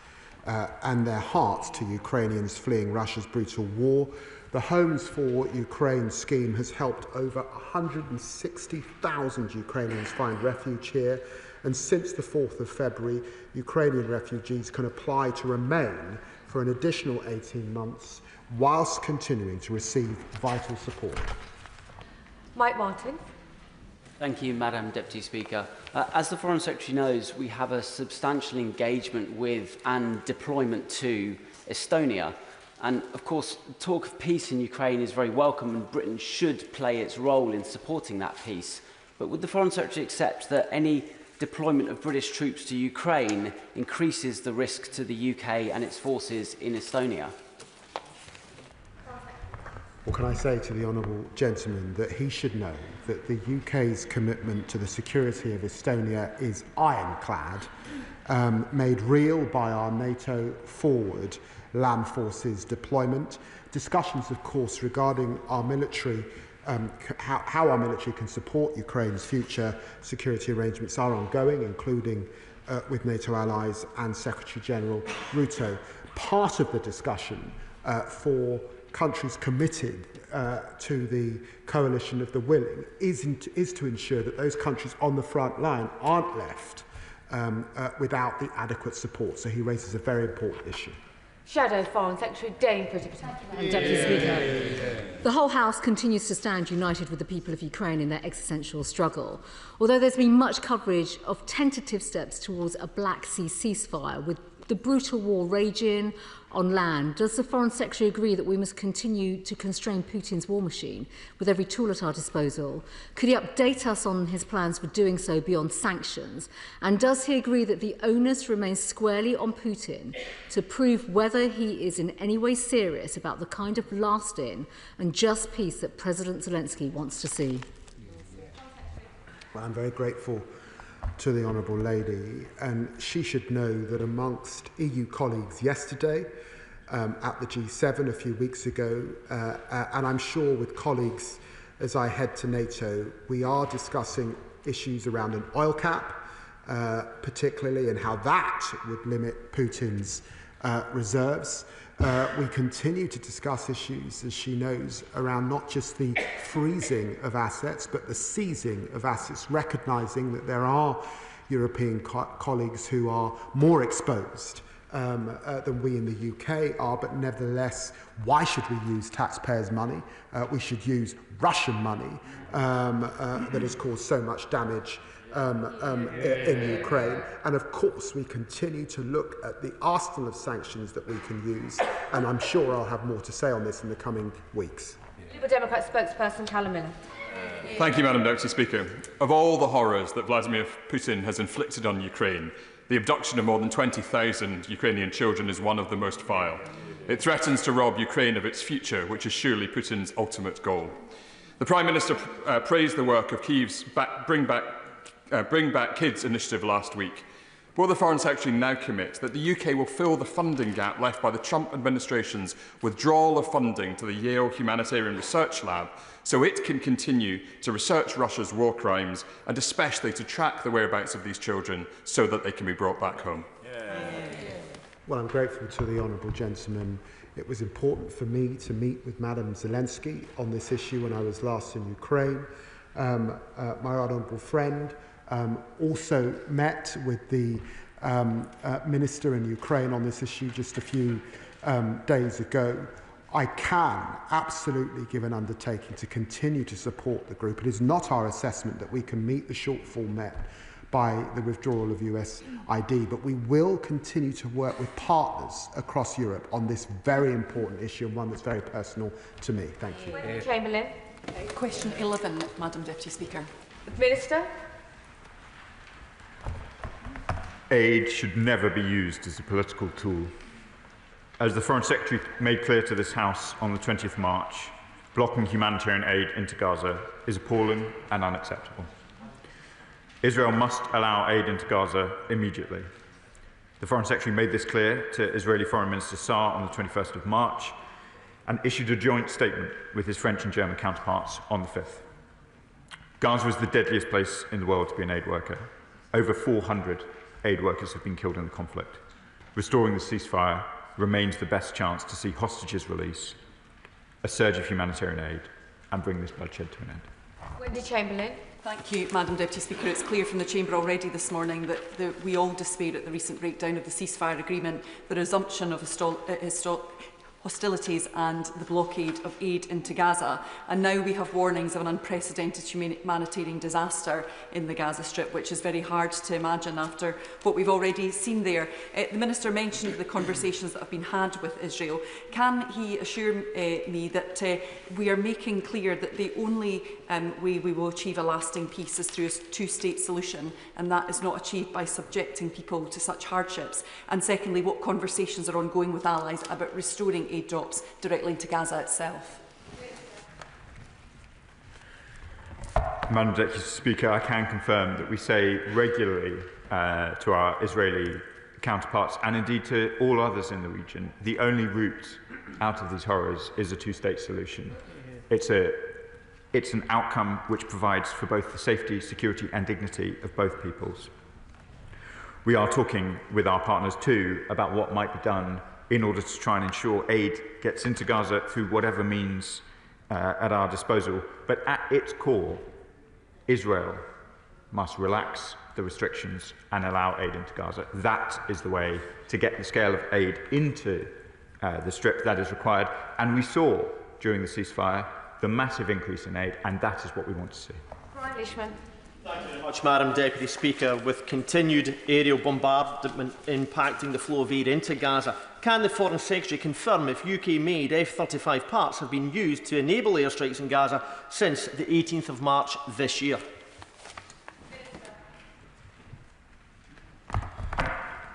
and their hearts to Ukrainians fleeing Russia's brutal war. The Homes for Ukraine scheme has helped over 160,000 Ukrainians find refuge here, and since the 4th of February, Ukrainian refugees can apply to remain for an additional 18 months whilst continuing to receive vital support. Mike Martin. Thank you, Madam Deputy Speaker. As the Foreign Secretary knows, we have a substantial engagement with and deployment to Estonia. And of course, talk of peace in Ukraine is very welcome, and Britain should play its role in supporting that peace. But would the Foreign Secretary accept that any deployment of British troops to Ukraine increases the risk to the UK and its forces in Estonia? Well, can I say to the honourable gentleman that he should know that the UK's commitment to the security of Estonia is ironclad, made real by our NATO forward land forces deployment. Discussions, of course, regarding our military, how our military can support Ukraine's future security arrangements are ongoing, including with NATO allies and Secretary-General Ruto. Part of the discussion for countries committed to the coalition of the willing is to ensure that those countries on the front line aren't left without the adequate support. So he raises a very important issue. Shadow Foreign Secretary David Lammy. Deputy Speaker, the whole House continues to stand united with the people of Ukraine in their existential struggle. Although there's been much coverage of tentative steps towards a Black Sea ceasefire with the brutal war raging on land, does the Foreign Secretary agree that we must continue to constrain Putin's war machine with every tool at our disposal? Could he update us on his plans for doing so beyond sanctions? And does he agree that the onus remains squarely on Putin to prove whether he is in any way serious about the kind of lasting and just peace that President Zelensky wants to see? Well, I'm very grateful to the Honourable Lady, and she should know that amongst EU colleagues yesterday at the G7 a few weeks ago, and I'm sure with colleagues as I head to NATO, we are discussing issues around an oil cap, particularly, and how that would limit Putin's reserves. We continue to discuss issues, as she knows, around not just the freezing of assets, but the seizing of assets, recognising that there are European colleagues who are more exposed than we in the UK are, but nevertheless, why should we use taxpayers' money? We should use Russian money that has caused so much damage in Ukraine. And of course, we continue to look at the arsenal of sanctions that we can use, and I'm sure I'll have more to say on this in the coming weeks. Liberal Democrat spokesperson Callum Miller. Thank you, Madam Deputy Speaker. Of all the horrors that Vladimir Putin has inflicted on Ukraine, the abduction of more than 20,000 Ukrainian children is one of the most vile. It threatens to rob Ukraine of its future, which is surely Putin's ultimate goal. The Prime Minister praised the work of Kyiv's Bring Back Kids initiative last week. Will the Foreign Secretary now commit that the UK will fill the funding gap left by the Trump administration's withdrawal of funding to the Yale Humanitarian Research Lab so it can continue to research Russia's war crimes and especially to track the whereabouts of these children so that they can be brought back home? Well, I'm grateful to the Honourable Gentleman. It was important for me to meet with Madam Zelensky on this issue when I was last in Ukraine. My honourable friend also met with the Minister in Ukraine on this issue just a few days ago. I can absolutely give an undertaking to continue to support the group. It is not our assessment that we can meet the shortfall met by the withdrawal of US ID, but we will continue to work with partners across Europe on this very important issue and one that's very personal to me. Thank you. Chamberlain. Question 11, Madam Deputy Speaker. Minister. Aid should never be used as a political tool. As the Foreign Secretary made clear to this House on the 20th of March, blocking humanitarian aid into Gaza is appalling and unacceptable. Israel must allow aid into Gaza immediately. The Foreign Secretary made this clear to Israeli Foreign Minister Saar on the 21st of March and issued a joint statement with his French and German counterparts on the 5th. Gaza is the deadliest place in the world to be an aid worker. Over 400 aid workers have been killed in the conflict. Restoring the ceasefire remains the best chance to see hostages release, a surge of humanitarian aid, and bring this bloodshed to an end. Wendy Chamberlain. Thank you, Madam Deputy Speaker. It's clear from the Chamber already this morning that we all despair at the recent breakdown of the ceasefire agreement, the resumption of hostilities and the blockade of aid into Gaza. And now we have warnings of an unprecedented humanitarian disaster in the Gaza Strip, which is very hard to imagine after what we've already seen there. The Minister mentioned the conversations that have been had with Israel. Can he assure me that we are making clear that the only way we will achieve a lasting peace is through a two-state solution, and that is not achieved by subjecting people to such hardships? And secondly, what conversations are ongoing with allies about restoring aid drops directly into Gaza itself? Madam Deputy Speaker, I can confirm that we say regularly to our Israeli counterparts, and indeed to all others in the region, the only route out of these horrors is a two-state solution. It's an outcome which provides for both the safety, security and dignity of both peoples. We are talking with our partners too about what might be done in order to try and ensure aid gets into Gaza through whatever means at our disposal. But at its core, Israel must relax the restrictions and allow aid into Gaza. That is the way to get the scale of aid into the Strip that is required. And we saw during the ceasefire the massive increase in aid, and that is what we want to see. Brian Lishman. Thank you very much, Madam Deputy Speaker. With continued aerial bombardment impacting the flow of aid into Gaza, can the Foreign Secretary confirm if UK-made F-35 parts have been used to enable airstrikes in Gaza since the 18th of March this year?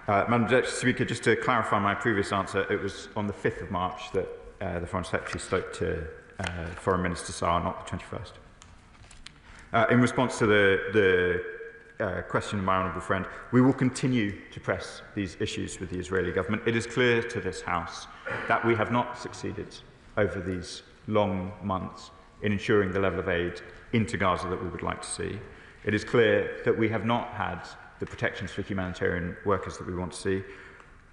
Madam Deputy Speaker, just to clarify my previous answer, it was on the 5th of March that the Foreign Secretary spoke to Foreign Minister Saar, not the 21st. In response to the question of my honourable friend, we will continue to press these issues with the Israeli government. It is clear to this House that we have not succeeded over these long months in ensuring the level of aid into Gaza that we would like to see. It is clear that we have not had the protections for humanitarian workers that we want to see.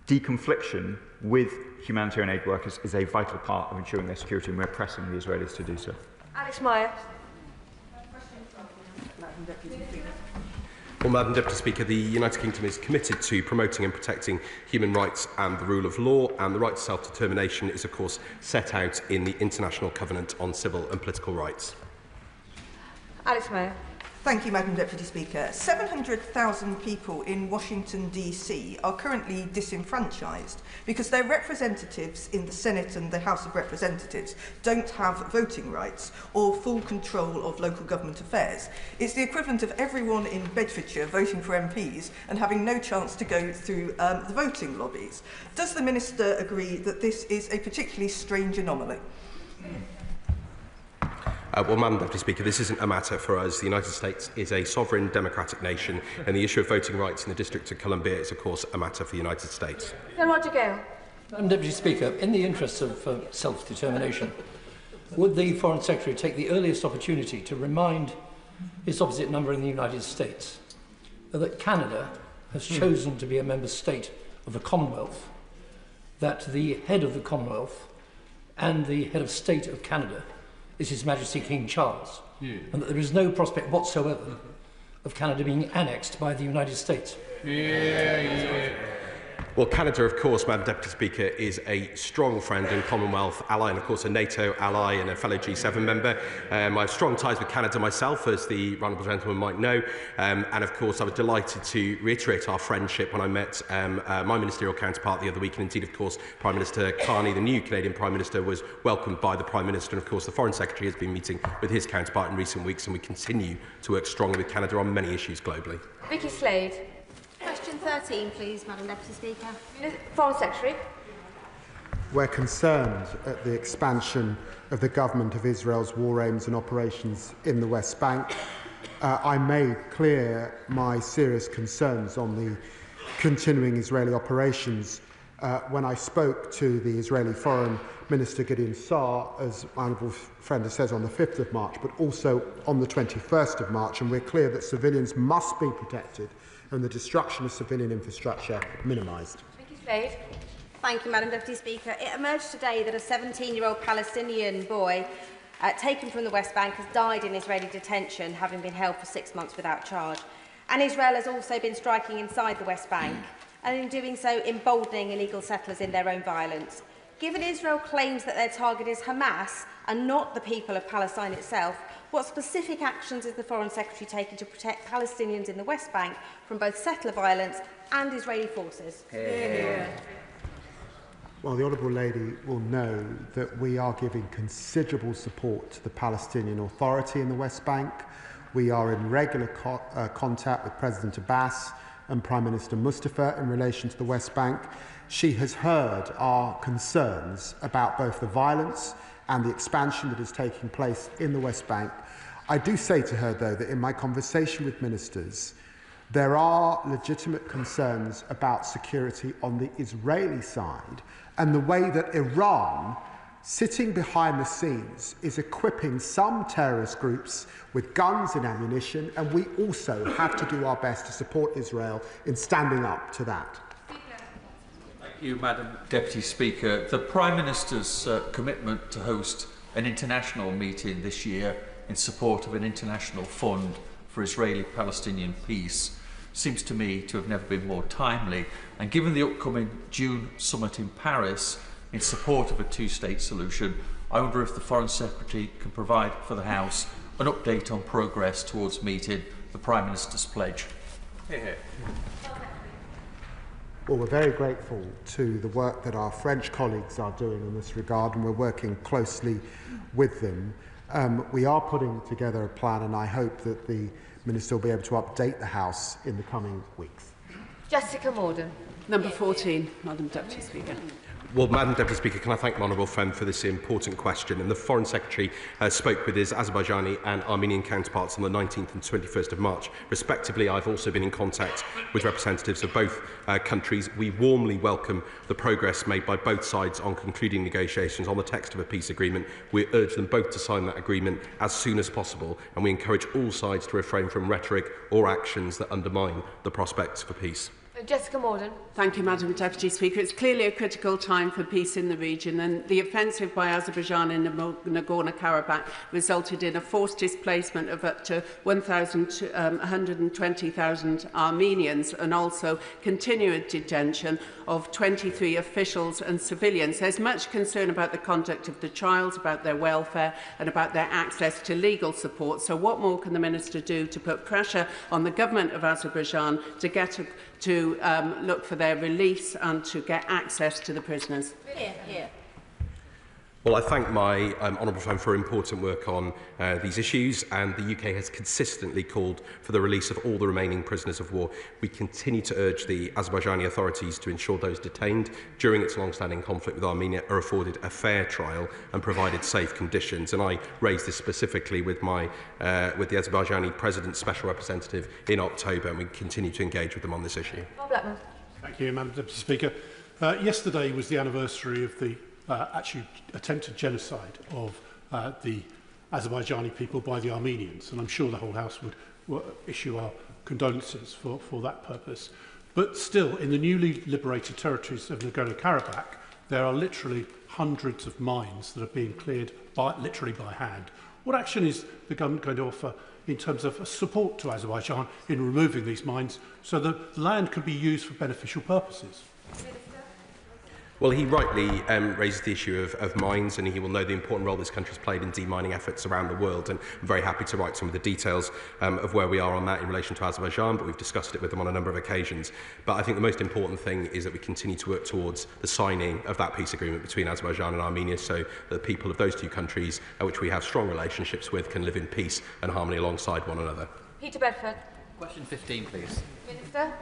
Deconfliction with humanitarian aid workers is a vital part of ensuring their security, and we're pressing the Israelis to do so. Alex Meyer. Well, Madam Deputy Speaker, the United Kingdom is committed to promoting and protecting human rights and the rule of law, and the right to self-determination is, of course, set out in the International Covenant on Civil and Political Rights. Alex Meyer. Thank you, Madam Deputy Speaker. 700,000 people in Washington, D.C. are currently disenfranchised because their representatives in the Senate and the House of Representatives don't have voting rights or full control of local government affairs. It's the equivalent of everyone in Bedfordshire voting for MPs and having no chance to go through the voting lobbies. Does the Minister agree that this is a particularly strange anomaly? Well, Madam Deputy Speaker, this isn't a matter for us. The United States is a sovereign democratic nation, and the issue of voting rights in the District of Columbia is, of course, a matter for the United States. Sir Roger Gale. Madam Deputy Speaker, in the interests of self-determination, would the Foreign Secretary take the earliest opportunity to remind his opposite number in the United States that Canada has chosen to be a member state of the Commonwealth, that the head of the Commonwealth and the head of state of Canada is His Majesty King Charles, and that there is no prospect whatsoever of Canada being annexed by the United States? Well, Canada, of course, Madam Deputy Speaker, is a strong friend and Commonwealth ally, and of course a NATO ally and a fellow G7 member. I have strong ties with Canada myself, as the honourable gentleman might know, and of course I was delighted to reiterate our friendship when I met my ministerial counterpart the other week, and indeed, of course, Prime Minister Carney, the new Canadian Prime Minister, was welcomed by the Prime Minister, and of course the Foreign Secretary has been meeting with his counterpart in recent weeks, and we continue to work strongly with Canada on many issues globally. Vicky Slade. Question 13, please, Madam Deputy Speaker. Foreign Secretary. We're concerned at the expansion of the government of Israel's war aims and operations in the West Bank. I made clear my serious concerns on the continuing Israeli operations when I spoke to the Israeli Foreign Minister Gideon Saar, as my honourable friend says, on the 5th of March, but also on the 21st of March, and we're clear that civilians must be protected and the destruction of civilian infrastructure minimised. Thank you, Madam Deputy Speaker. It emerged today that a 17-year-old Palestinian boy taken from the West Bank has died in Israeli detention, having been held for 6 months without charge. And Israel has also been striking inside the West Bank, and in doing so emboldening illegal settlers in their own violence. Given Israel claims that their target is Hamas and not the people of Palestine itself, what specific actions is the Foreign Secretary taking to protect Palestinians in the West Bank from both settler violence and Israeli forces? Well, the Honourable Lady will know that we are giving considerable support to the Palestinian Authority in the West Bank. We are in regular contact with President Abbas and Prime Minister Mustafa in relation to the West Bank. She has heard our concerns about both the violence and the expansion that is taking place in the West Bank. I do say to her, though, that in my conversation with ministers, there are legitimate concerns about security on the Israeli side and the way that Iran, sitting behind the scenes, is equipping some terrorist groups with guns and ammunition, and we also have to do our best to support Israel in standing up to that. Thank you, Madam Deputy Speaker. The Prime Minister's commitment to host an international meeting this year in support of an international fund for Israeli-Palestinian peace seems to me to have never been more timely. And given the upcoming June summit in Paris in support of a two-state solution, I wonder if the Foreign Secretary can provide for the House an update on progress towards meeting the Prime Minister's pledge. Hear, hear. Well, we're very grateful to the work that our French colleagues are doing in this regard, and we're working closely with them. We are putting together a plan, and I hope that the Minister will be able to update the House in the coming weeks. Jessica Morden. Number 14, Madam Deputy Speaker. Well, Madam Deputy Speaker, can I thank my honourable friend for this important question? And the Foreign Secretary spoke with his Azerbaijani and Armenian counterparts on the 19th and 21st of March, respectively. I've also been in contact with representatives of both countries. We warmly welcome the progress made by both sides on concluding negotiations on the text of a peace agreement. We urge them both to sign that agreement as soon as possible, and we encourage all sides to refrain from rhetoric or actions that undermine the prospects for peace. Jessica Morden. Thank you, Madam Deputy Speaker. It's clearly a critical time for peace in the region, and the offensive by Azerbaijan in Nagorno-Karabakh resulted in a forced displacement of up to 120,000 Armenians, and also continued detention of 23 officials and civilians. There's much concern about the conduct of the trials, about their welfare, and about their access to legal support. So what more can the Minister do to put pressure on the government of Azerbaijan to look for their release and to get access to the prisoners? Here. Well, I thank my honourable friend for important work on these issues, and the UK has consistently called for the release of all the remaining prisoners of war. We continue to urge the Azerbaijani authorities to ensure those detained during its long-standing conflict with Armenia are afforded a fair trial and provided safe conditions. And I raised this specifically with the Azerbaijani President's Special Representative in October, and we continue to engage with them on this issue. Thank you, Madam Deputy Speaker. Yesterday was the anniversary of the actually attempted genocide of the Azerbaijani people by the Armenians, and I'm sure the whole House would issue our condolences for that purpose. But still, in the newly liberated territories of Nagorno-Karabakh, there are literally hundreds of mines that are being cleared literally by hand. What action is the government going to offer in terms of support to Azerbaijan in removing these mines so that the land can be used for beneficial purposes? Well, he rightly raises the issue of mines, and he will know the important role this country has played in demining efforts around the world. And I'm very happy to write some of the details of where we are on that in relation to Azerbaijan, but we've discussed it with them on a number of occasions. But I think the most important thing is that we continue to work towards the signing of that peace agreement between Azerbaijan and Armenia, so that the people of those two countries, which we have strong relationships with, can live in peace and harmony alongside one another. Peter Bedford. Question 15, please. Minister.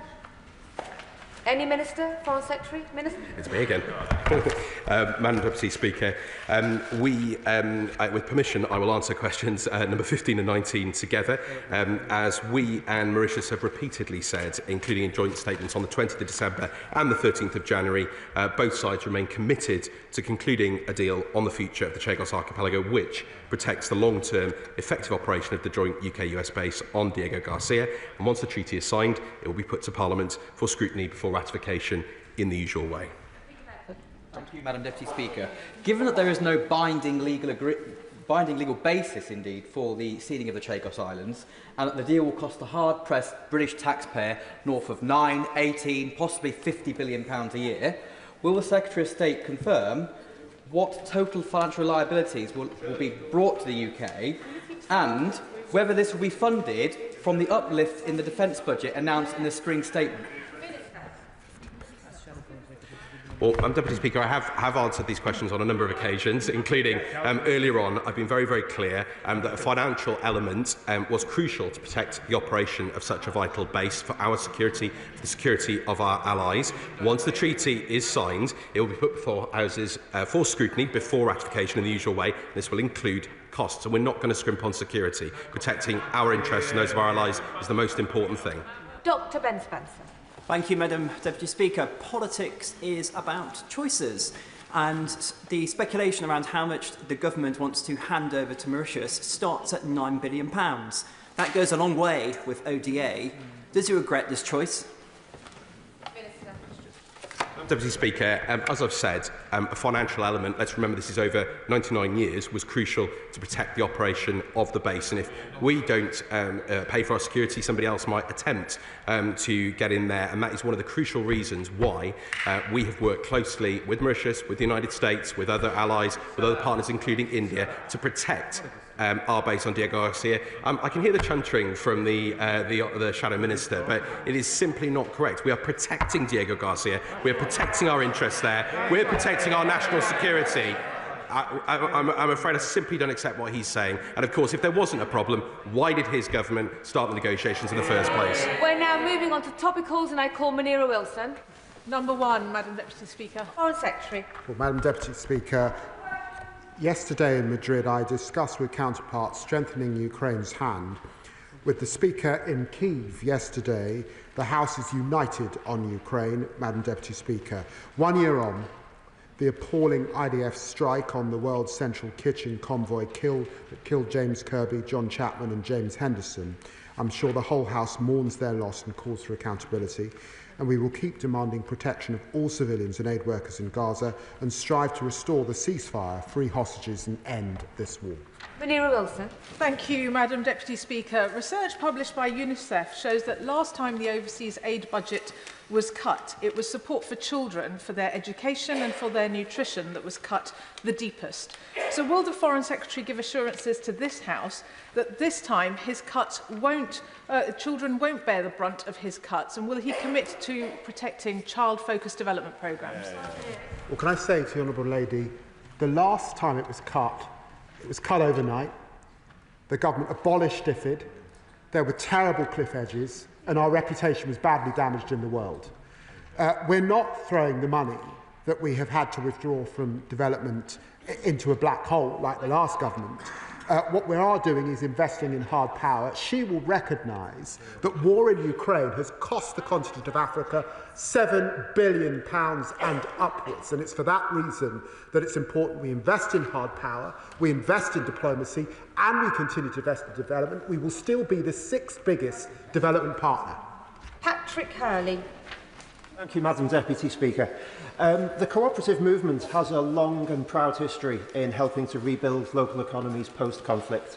Any Minister? Foreign Secretary? Minister? It's me again. Madam Deputy Speaker, with permission, I will answer questions number 15 and 19 together. As we and Mauritius have repeatedly said, including in joint statements on the 20th of December and the 13th of January, both sides remain committed to concluding a deal on the future of the Chagos Archipelago, which protects the long-term effective operation of the joint UK-US base on Diego Garcia. And once the treaty is signed, it will be put to Parliament for scrutiny before ratification in the usual way. Thank you, Madam Deputy Speaker. Given that there is no binding legal basis, indeed, for the ceding of the Chagos Islands, and that the deal will cost the hard-pressed British taxpayer north of 9, 18, possibly £50 billion a year, will the Secretary of State confirm what total financial liabilities will be brought to the UK, and whether this will be funded from the uplift in the defence budget announced in the spring statement? Well, Deputy Speaker, I have answered these questions on a number of occasions, including earlier on. I've been very, very clear that a financial element was crucial to protect the operation of such a vital base for our security, for the security of our allies. Once the treaty is signed, it will be put before Houses for scrutiny before ratification in the usual way. This will include costs, and we're not going to scrimp on security. Protecting our interests and those of our allies is the most important thing. Dr. Ben Spencer. Thank you, Madam Deputy Speaker. Politics is about choices, and the speculation around how much the government wants to hand over to Mauritius starts at £9 billion. That goes a long way with ODA. Does he regret this choice? Deputy Speaker, as I've said, a financial element, let's remember this is over 99 years, was crucial to protect the operation of the base. And if we don't pay for our security, somebody else might attempt to get in there. And that is one of the crucial reasons why we have worked closely with Mauritius, with the United States, with other allies, with other partners, including India, to protect our base on Diego Garcia. I can hear the chuntering from the Shadow Minister, but it is simply not correct. We are protecting Diego Garcia. We are protecting our interests there. We're protecting our national security. I'm afraid I simply don't accept what he's saying. And of course, if there wasn't a problem, why did his government start the negotiations in the first place? We're now moving on to topicals, and I call Munira Wilson. Number 1, Madam Deputy Speaker. Foreign Secretary. Well, Madam Deputy Speaker, yesterday in Madrid, I discussed with counterparts strengthening Ukraine's hand. With the Speaker in Kyiv yesterday, the House is united on Ukraine, Madam Deputy Speaker. 1 year on, the appalling IDF strike on the World Central Kitchen convoy killed James Kirby, John Chapman and James Henderson. I'm sure the whole House mourns their loss and calls for accountability. And we will keep demanding protection of all civilians and aid workers in Gaza and strive to restore the ceasefire, free hostages and end this war. Munira Wilson. Thank you, Madam Deputy Speaker. Research published by UNICEF shows that last time the overseas aid budget was cut, it was support for children, for their education and for their nutrition that was cut the deepest. So will the Foreign Secretary give assurances to this House that this time his cuts children won't bear the brunt of his cuts, and will he commit to protecting child-focused development programmes? Well, can I say to the Honourable Lady, the last time it was cut overnight. The government abolished DFID. There were terrible cliff edges, and our reputation was badly damaged in the world. We're not throwing the money that we have had to withdraw from development into a black hole like the last government. What we are doing is investing in hard power. She will recognise that war in Ukraine has cost the continent of Africa £7 billion and upwards. And it's for that reason that it's important we invest in hard power, we invest in diplomacy, and we continue to invest in development. We will still be the 6th biggest development partner. Patrick Hurley. Thank you, Madam Deputy Speaker. The cooperative movement has a long and proud history in helping to rebuild local economies post-conflict.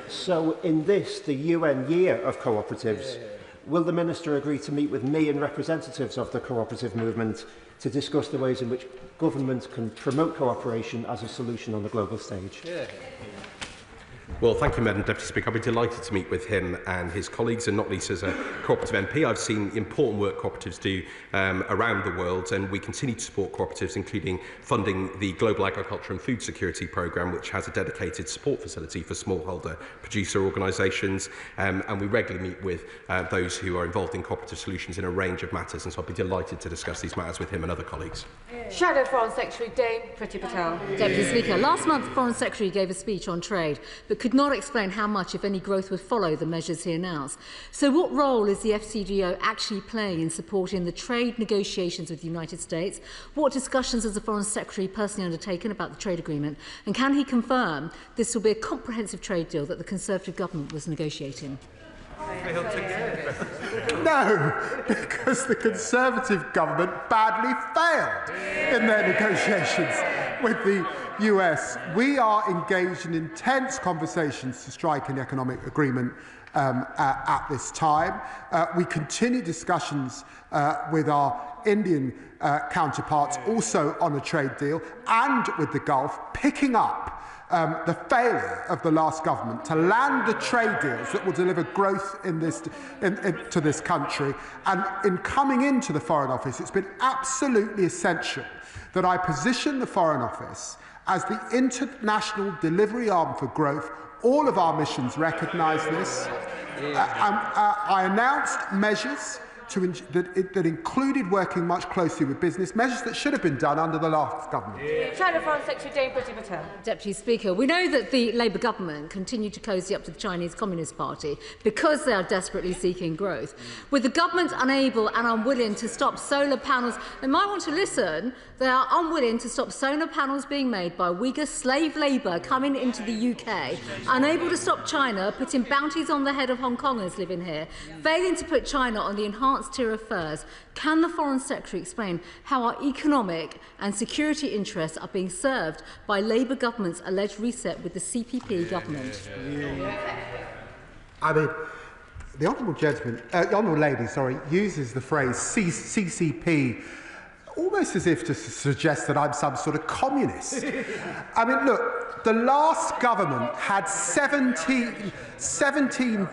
So in this, the UN Year of Cooperatives, will the Minister agree to meet with me and representatives of the cooperative movement to discuss the ways in which government can promote cooperation as a solution on the global stage? Well, thank you, Madam Deputy Speaker. I'll be delighted to meet with him and his colleagues, and not least as a cooperative MP. I've seen important work cooperatives do around the world, and we continue to support cooperatives, including funding the Global Agriculture and Food Security Programme, which has a dedicated support facility for smallholder producer organisations. And we regularly meet with those who are involved in cooperative solutions in a range of matters, and so I'll be delighted to discuss these matters with him and other colleagues. Shadow Foreign Secretary Dame Priti Patel. Deputy Speaker, last month the Foreign Secretary gave a speech on trade, but could not explain how much, if any, growth would follow the measures he announced. So what role is the FCDO actually playing in supporting the trade negotiations with the United States? What discussions has the Foreign Secretary personally undertaken about the trade agreement? And can he confirm this will be a comprehensive trade deal that the Conservative government was negotiating? No, because the Conservative government badly failed in their negotiations with the US. We are engaged in intense conversations to strike an economic agreement at this time. We continue discussions with our Indian counterparts also on a trade deal, and with the Gulf, picking up the failure of the last government to land the trade deals that will deliver growth to this country. And in coming into the Foreign Office, it's been absolutely essential that I position the Foreign Office as the international delivery arm for growth. All of our missions recognise this. I announced measures that included working much closely with business, measures that should have been done under the last government. Shadow Foreign Secretary Dame Priti Patel. Deputy Speaker, we know that the Labour government continued to cosy up to the Chinese Communist Party because they are desperately seeking growth. With the government unable and unwilling to stop solar panels, they might want to listen, they are unwilling to stop solar panels being made by Uyghur slave labour coming into the UK, unable to stop China putting bounties on the head of Hong Kongers living here, failing to put China on the enhanced tier affairs, can the Foreign Secretary explain how our economic and security interests are being served by Labour government's alleged reset with the CPP government? I mean, the honourable lady, uses the phrase CCP almost as if to suggest that I'm some sort of communist. I mean, look, the last government had 17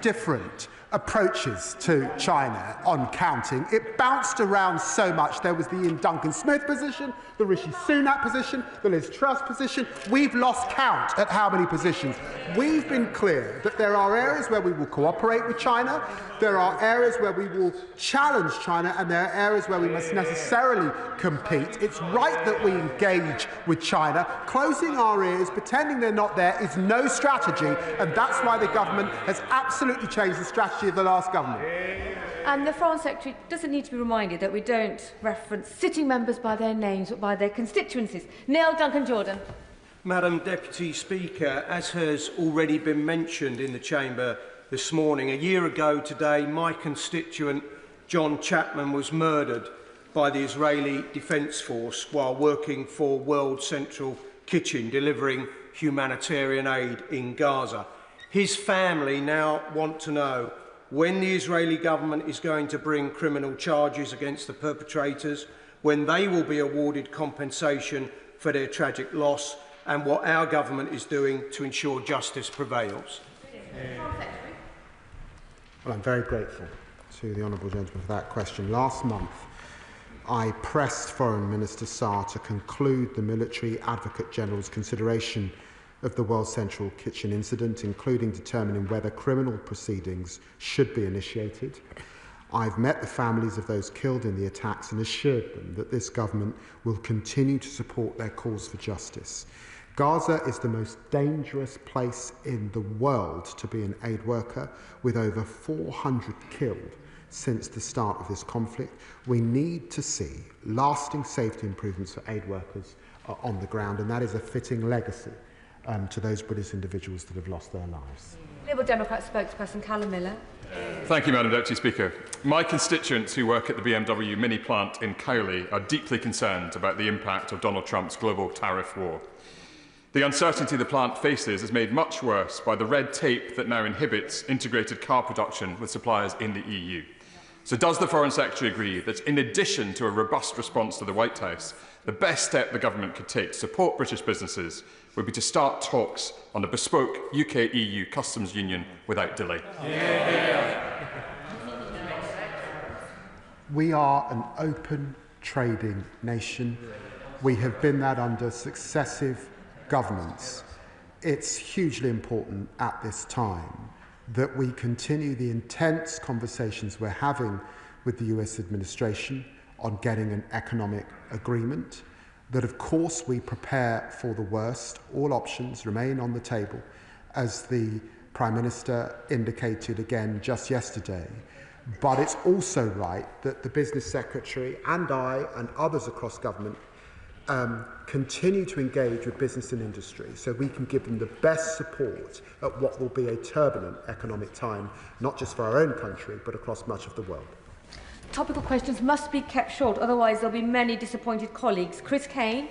different approaches to China on counting. It bounced around so much. There was the Ian Duncan Smith position, the Rishi Sunak position, the Liz Truss position. We've lost count at how many positions. We've been clear that there are areas where we will cooperate with China, there are areas where we will challenge China, and there are areas where we must necessarily compete. It's right that we engage with China. Closing our ears, pretending they're not there, is no strategy, and that's why the government has absolutely changed the strategy of the last government. And the Foreign Secretary doesn't need to be reminded that we don't reference sitting members by their names but by their constituencies. Neil Duncan-Jordan. Madam Deputy Speaker, as has already been mentioned in the Chamber this morning, a year ago today my constituent John Chapman was murdered by the Israeli Defence Force while working for World Central Kitchen delivering humanitarian aid in Gaza. His family now want to know when the Israeli government is going to bring criminal charges against the perpetrators, when they will be awarded compensation for their tragic loss, and what our government is doing to ensure justice prevails. Well, I'm very grateful to the honourable gentleman for that question. Last month, I pressed Foreign Minister Sarr to conclude the Military Advocate General's consideration of the World Central Kitchen incident, including determining whether criminal proceedings should be initiated. I've met the families of those killed in the attacks and assured them that this government will continue to support their calls for justice. Gaza is the most dangerous place in the world to be an aid worker, with over 400 killed since the start of this conflict. We need to see lasting safety improvements for aid workers on the ground, and that is a fitting legacy to those British individuals that have lost their lives. Liberal Democrat spokesperson Callum Miller. Thank you, Madam Deputy Speaker. My constituents who work at the BMW mini plant in Cowley are deeply concerned about the impact of Donald Trump's global tariff war. The uncertainty the plant faces is made much worse by the red tape that now inhibits integrated car production with suppliers in the EU. So does the Foreign Secretary agree that, in addition to a robust response to the White House, the best step the government could take to support British businesses would be to start talks on a bespoke UK-EU customs union without delay? We are an open trading nation. We have been that under successive governments. It's hugely important at this time that we continue the intense conversations we're having with the US administration on getting an economic agreement, that of course we prepare for the worst. All options remain on the table, as the Prime Minister indicated again just yesterday. But it's also right that the Business Secretary and I and others across government continue to engage with business and industry so we can give them the best support at what will be a turbulent economic time, not just for our own country, but across much of the world. Topical questions must be kept short, otherwise there'll be many disappointed colleagues. Chris Kane.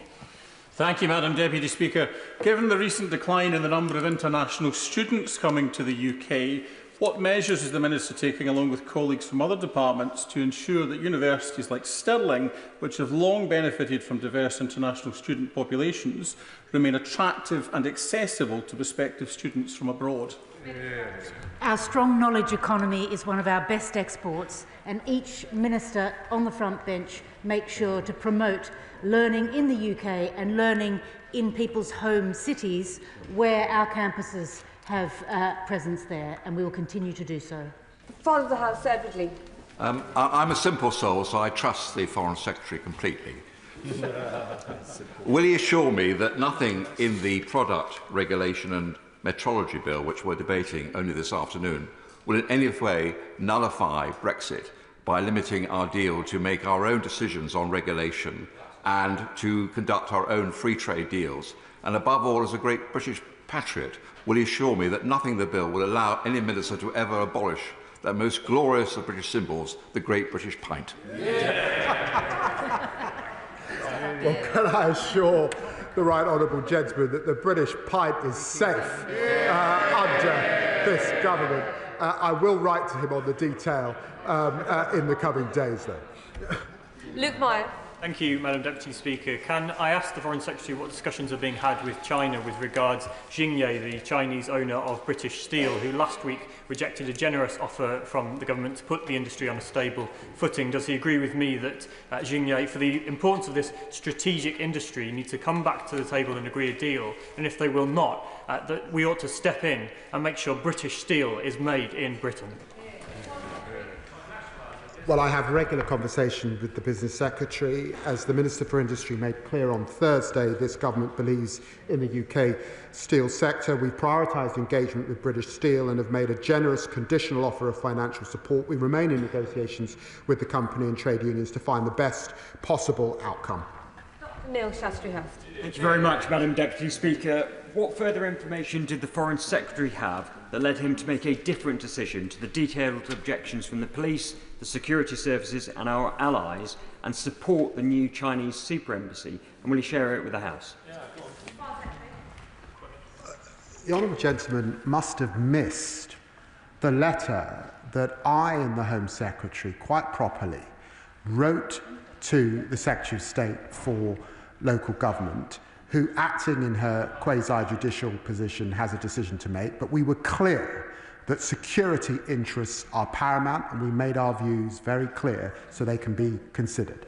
Thank you, Madam Deputy Speaker. Given the recent decline in the number of international students coming to the UK, what measures is the Minister taking, along with colleagues from other departments, to ensure that universities like Stirling, which have long benefited from diverse international student populations, remain attractive and accessible to prospective students from abroad? Our strong knowledge economy is one of our best exports, and each minister on the front bench makes sure to promote learning in the UK and learning in people's home cities where our campuses have presence there, and we will continue to do so. Father of the House, Sir Ridley. I'm a simple soul, so I trust the Foreign Secretary completely. Will he assure me that nothing in the product regulation and metrology bill, which we're debating only this afternoon, will in any way nullify Brexit by limiting our deal to make our own decisions on regulation and to conduct our own free trade deals? And above all, as a great British patriot, will he assure me that nothing in the bill will allow any minister to ever abolish that most glorious of British symbols, the Great British Pint. Well, can I assure the right honourable gentleman that the British pint is safe under this government? I will write to him on the detail in the coming days, though. Luke Meyer. Thank you, Madam Deputy Speaker. Can I ask the Foreign Secretary what discussions are being had with China with regards to Xingye, the Chinese owner of British Steel, who last week rejected a generous offer from the government to put the industry on a stable footing? Does he agree with me that Xingye, for the importance of this strategic industry, need to come back to the table and agree a deal? And if they will not, that we ought to step in and make sure British steel is made in Britain? Well, I have regular conversation with the Business Secretary. As the Minister for Industry made clear on Thursday, this government believes in the UK steel sector. We prioritised engagement with British Steel and have made a generous conditional offer of financial support. We remain in negotiations with the company and trade unions to find the best possible outcome. Dr. Neil Shastri-Hurst. Thank you very much, Madam Deputy Speaker. What further information did the Foreign Secretary have that led him to make a different decision to the detailed objections from the police, the security services and our allies, and support the new Chinese super embassy? And will he share it with the House? The honourable gentleman must have missed the letter that I and the Home Secretary, quite properly, wrote to the Secretary of State for Local Government, who, acting in her quasi-judicial position, has a decision to make. But we were clear that security interests are paramount, and we made our views very clear so they can be considered.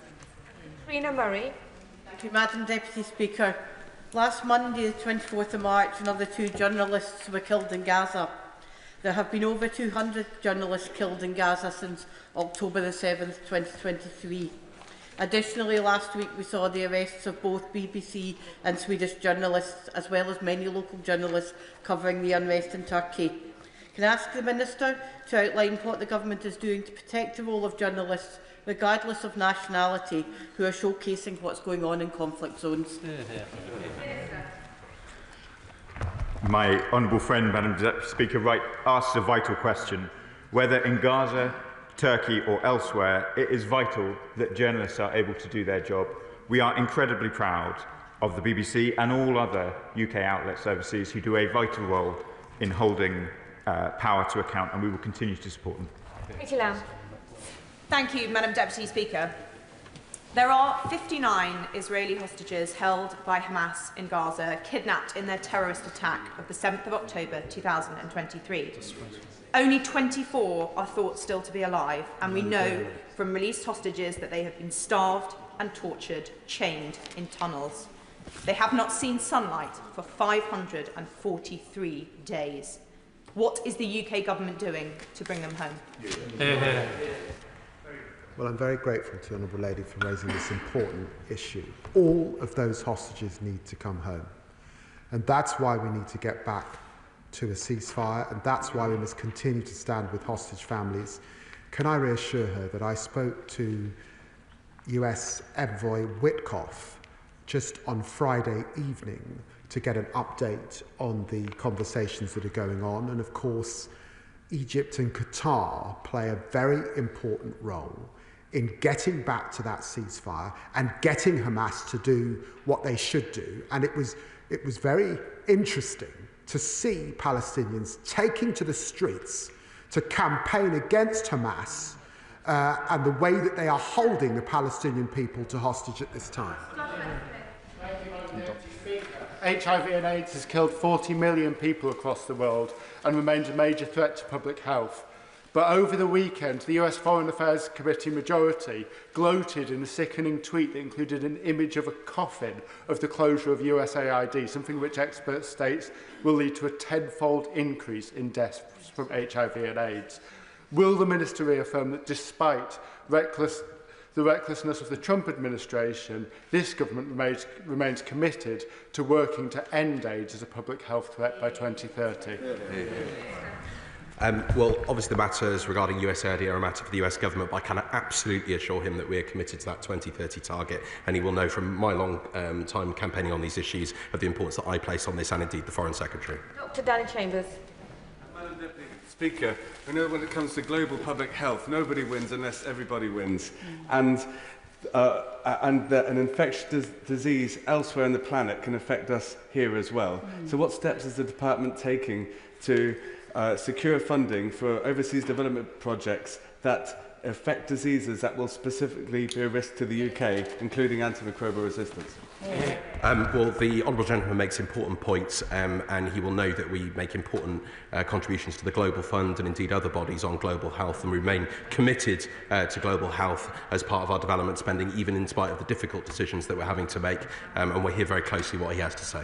Rena Murray. Thank you, Madam Deputy Speaker. Last Monday, the 24th of March, another 2 journalists were killed in Gaza. There have been over 200 journalists killed in Gaza since October the 7th, 2023. Additionally, last week we saw the arrests of both BBC and Swedish journalists, as well as many local journalists covering the unrest in Turkey. Can I ask the Minister to outline what the Government is doing to protect the role of journalists, regardless of nationality, who are showcasing what's going on in conflict zones? My honourable friend, Madam Deputy Speaker, asks a vital question. Whether in Gaza, Turkey or elsewhere, it is vital that journalists are able to do their job. We are incredibly proud of the BBC and all other UK outlets overseas who do a vital role in holding power to account, and we will continue to support them. Thank you, Madam Deputy Speaker. There are 59 Israeli hostages held by Hamas in Gaza, kidnapped in their terrorist attack of the 7th of October 2023. Only 24 are thought still to be alive, and we know from released hostages that they have been starved and tortured, chained in tunnels. They have not seen sunlight for 543 days. What is the UK government doing to bring them home? Well, I'm very grateful to the Honourable Lady for raising this important issue. All of those hostages need to come home. And that's why we need to get back to a ceasefire, and that's why we must continue to stand with hostage families. Can I reassure her that I spoke to US Envoy Witkoff just on Friday evening to get an update on the conversations that are going on, and of course Egypt and Qatar play a very important role in getting back to that ceasefire and getting Hamas to do what they should do. And it was very interesting to see Palestinians taking to the streets to campaign against Hamas and the way that they are holding the Palestinian people to hostage at this time. HIV and AIDS has killed 40 million people across the world and remains a major threat to public health. But over the weekend, the US Foreign Affairs Committee majority gloated in a sickening tweet that included an image of a coffin of the closure of USAID, something which experts state will lead to a tenfold increase in deaths from HIV and AIDS. Will the Minister reaffirm that despite the recklessness of the Trump administration, this government remains committed to working to end AIDS as a public health threat by 2030? Well, obviously the matters regarding USAID are a matter for the US government, but I can absolutely assure him that we are committed to that 2030 target, and he will know from my long time campaigning on these issues of the importance that I place on this, and indeed the Foreign Secretary. Dr. Danny Chambers. Madam Deputy Speaker, I know when it comes to global public health, nobody wins unless everybody wins. And an infectious disease elsewhere on the planet can affect us here as well. So what steps is the department taking to secure funding for overseas development projects that affect diseases that will specifically be a risk to the UK, including antimicrobial resistance? Well, the Honourable Gentleman makes important points, and he will know that we make important contributions to the Global Fund and indeed other bodies on global health, and we remain committed to global health as part of our development spending, even in spite of the difficult decisions that we're having to make, and we'll hear very closely what he has to say.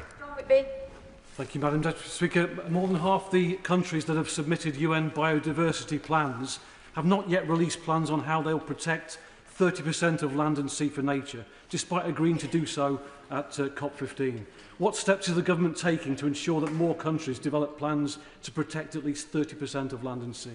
Thank you, Madam Deputy Speaker. More than half the countries that have submitted UN biodiversity plans have not yet released plans on how they'll protect 30% of land and sea for nature, despite agreeing to do so at COP15. What steps is the government taking to ensure that more countries develop plans to protect at least 30% of land and sea?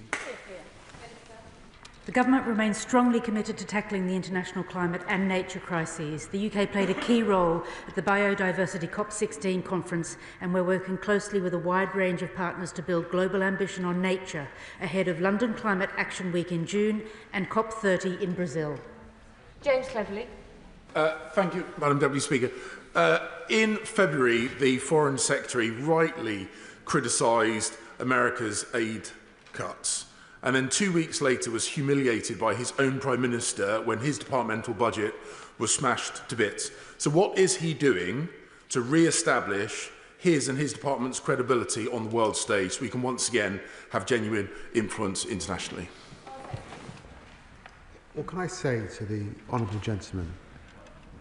The government remains strongly committed to tackling the international climate and nature crises. The UK played a key role at the Biodiversity COP16 conference, and we're working closely with a wide range of partners to build global ambition on nature ahead of London Climate Action Week in June and COP30 in Brazil. James Cleverly. Thank you, Madam Deputy Speaker. In February, the Foreign Secretary rightly criticised America's aid cuts, and then 2 weeks later was humiliated by his own Prime Minister when his departmental budget was smashed to bits. So what is he doing to re-establish his and his department's credibility on the world stage so we can once again have genuine influence internationally? What can I say to the Honourable Gentleman?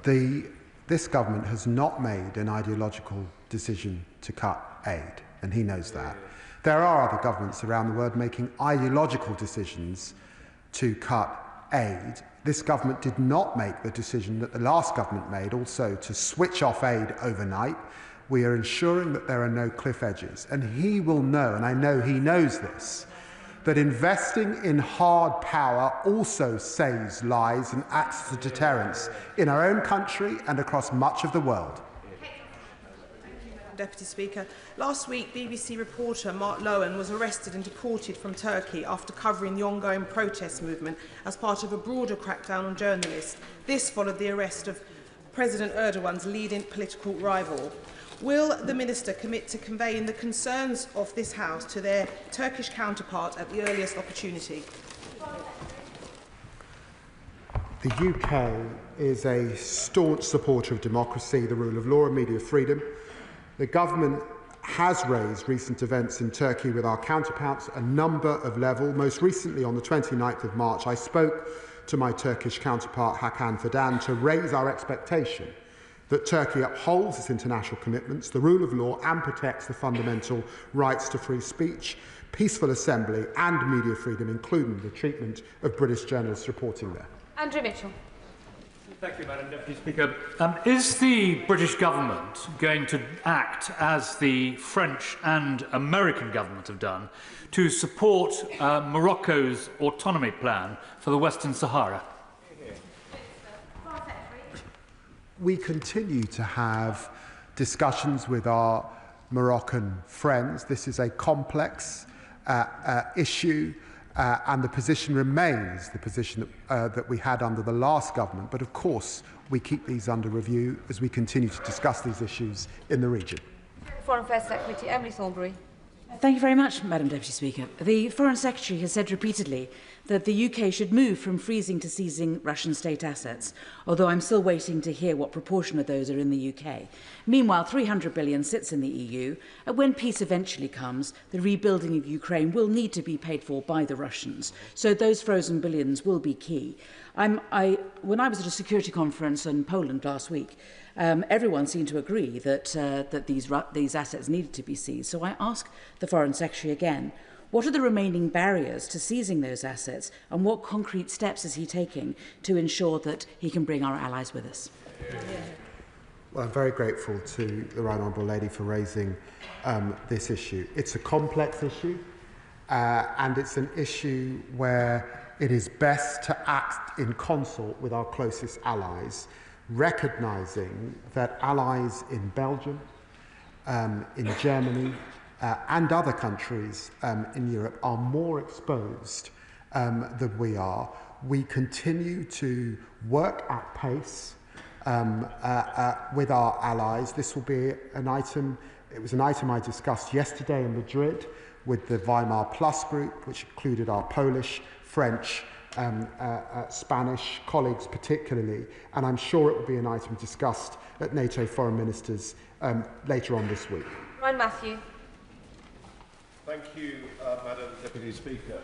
This government has not made an ideological decision to cut aid, and he knows that. There are other governments around the world making ideological decisions to cut aid. This government did not make the decision that the last government made, also to switch off aid overnight. We are ensuring that there are no cliff edges. And he will know, and I know he knows this, that investing in hard power also saves lives and acts as a deterrence in our own country and across much of the world. Deputy Speaker. Last week, BBC reporter Mark Lowen was arrested and deported from Turkey after covering the ongoing protest movement as part of a broader crackdown on journalists. This followed the arrest of President Erdogan's leading political rival. Will the Minister commit to conveying the concerns of this House to their Turkish counterpart at the earliest opportunity? The UK is a staunch supporter of democracy, the rule of law and media freedom. The government has raised recent events in Turkey with our counterparts at a number of levels. Most recently, on the 29th of March, I spoke to my Turkish counterpart, Hakan Fidan, to raise our expectation that Turkey upholds its international commitments, the rule of law, and protects the fundamental rights to free speech, peaceful assembly, and media freedom, including the treatment of British journalists reporting there. Andrew Mitchell. Thank you, Madam Deputy Speaker. Is the British government going to act as the French and American government have done to support Morocco's autonomy plan for the Western Sahara? We continue to have discussions with our Moroccan friends. This is a complex issue. And the position remains the position that we had under the last government. But of course, we keep these under review as we continue to discuss these issues in the region. Foreign Affairs Secretary Emily Thornbury. Thank you very much, Madam Deputy Speaker. The Foreign Secretary has said repeatedly that the UK should move from freezing to seizing Russian state assets, although I'm still waiting to hear what proportion of those are in the UK. Meanwhile, 300 billion sits in the EU, and when peace eventually comes, the rebuilding of Ukraine will need to be paid for by the Russians. So those frozen billions will be key. When I was at a security conference in Poland last week, everyone seemed to agree that these assets needed to be seized. So I ask the Foreign Secretary again, what are the remaining barriers to seizing those assets, and what concrete steps is he taking to ensure that he can bring our allies with us? Well, I'm very grateful to the Right Honourable Lady for raising this issue. It's a complex issue, and it's an issue where it is best to act in consort with our closest allies, recognising that allies in Belgium, in Germany, and other countries in Europe are more exposed than we are. We continue to work at pace with our allies. This will be an item, it was an item I discussed yesterday in Madrid with the Weimar Plus group, which included our Polish, French, Spanish colleagues particularly, and I'm sure it will be an item discussed at NATO foreign ministers later on this week. Ryan Matthew. Thank you, Madam Deputy Speaker.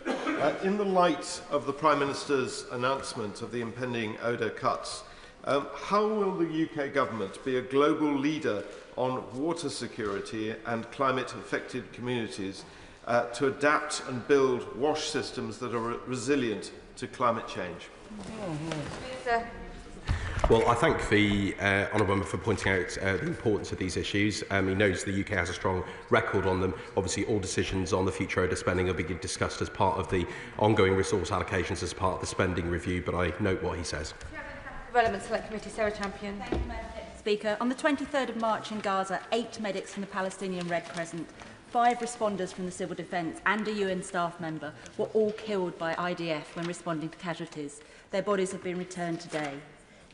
In the light of the Prime Minister's announcement of the impending ODA cuts, how will the UK government be a global leader on water security and climate-affected communities to adapt and build wash systems that are resilient to climate change? Well, I thank the Honourable Member for pointing out the importance of these issues. He knows the UK has a strong record on them. Obviously, all decisions on the future ODA spending will be discussed as part of the ongoing resource allocations as part of the spending review, but I note what he says. Relevant Select Committee, Sarah Champion. Thank you, Madam Speaker. On the 23rd of March in Gaza, 8 medics from the Palestinian Red Crescent, 5 responders from the Civil Defence and a UN staff member were all killed by IDF when responding to casualties. Their bodies have been returned today.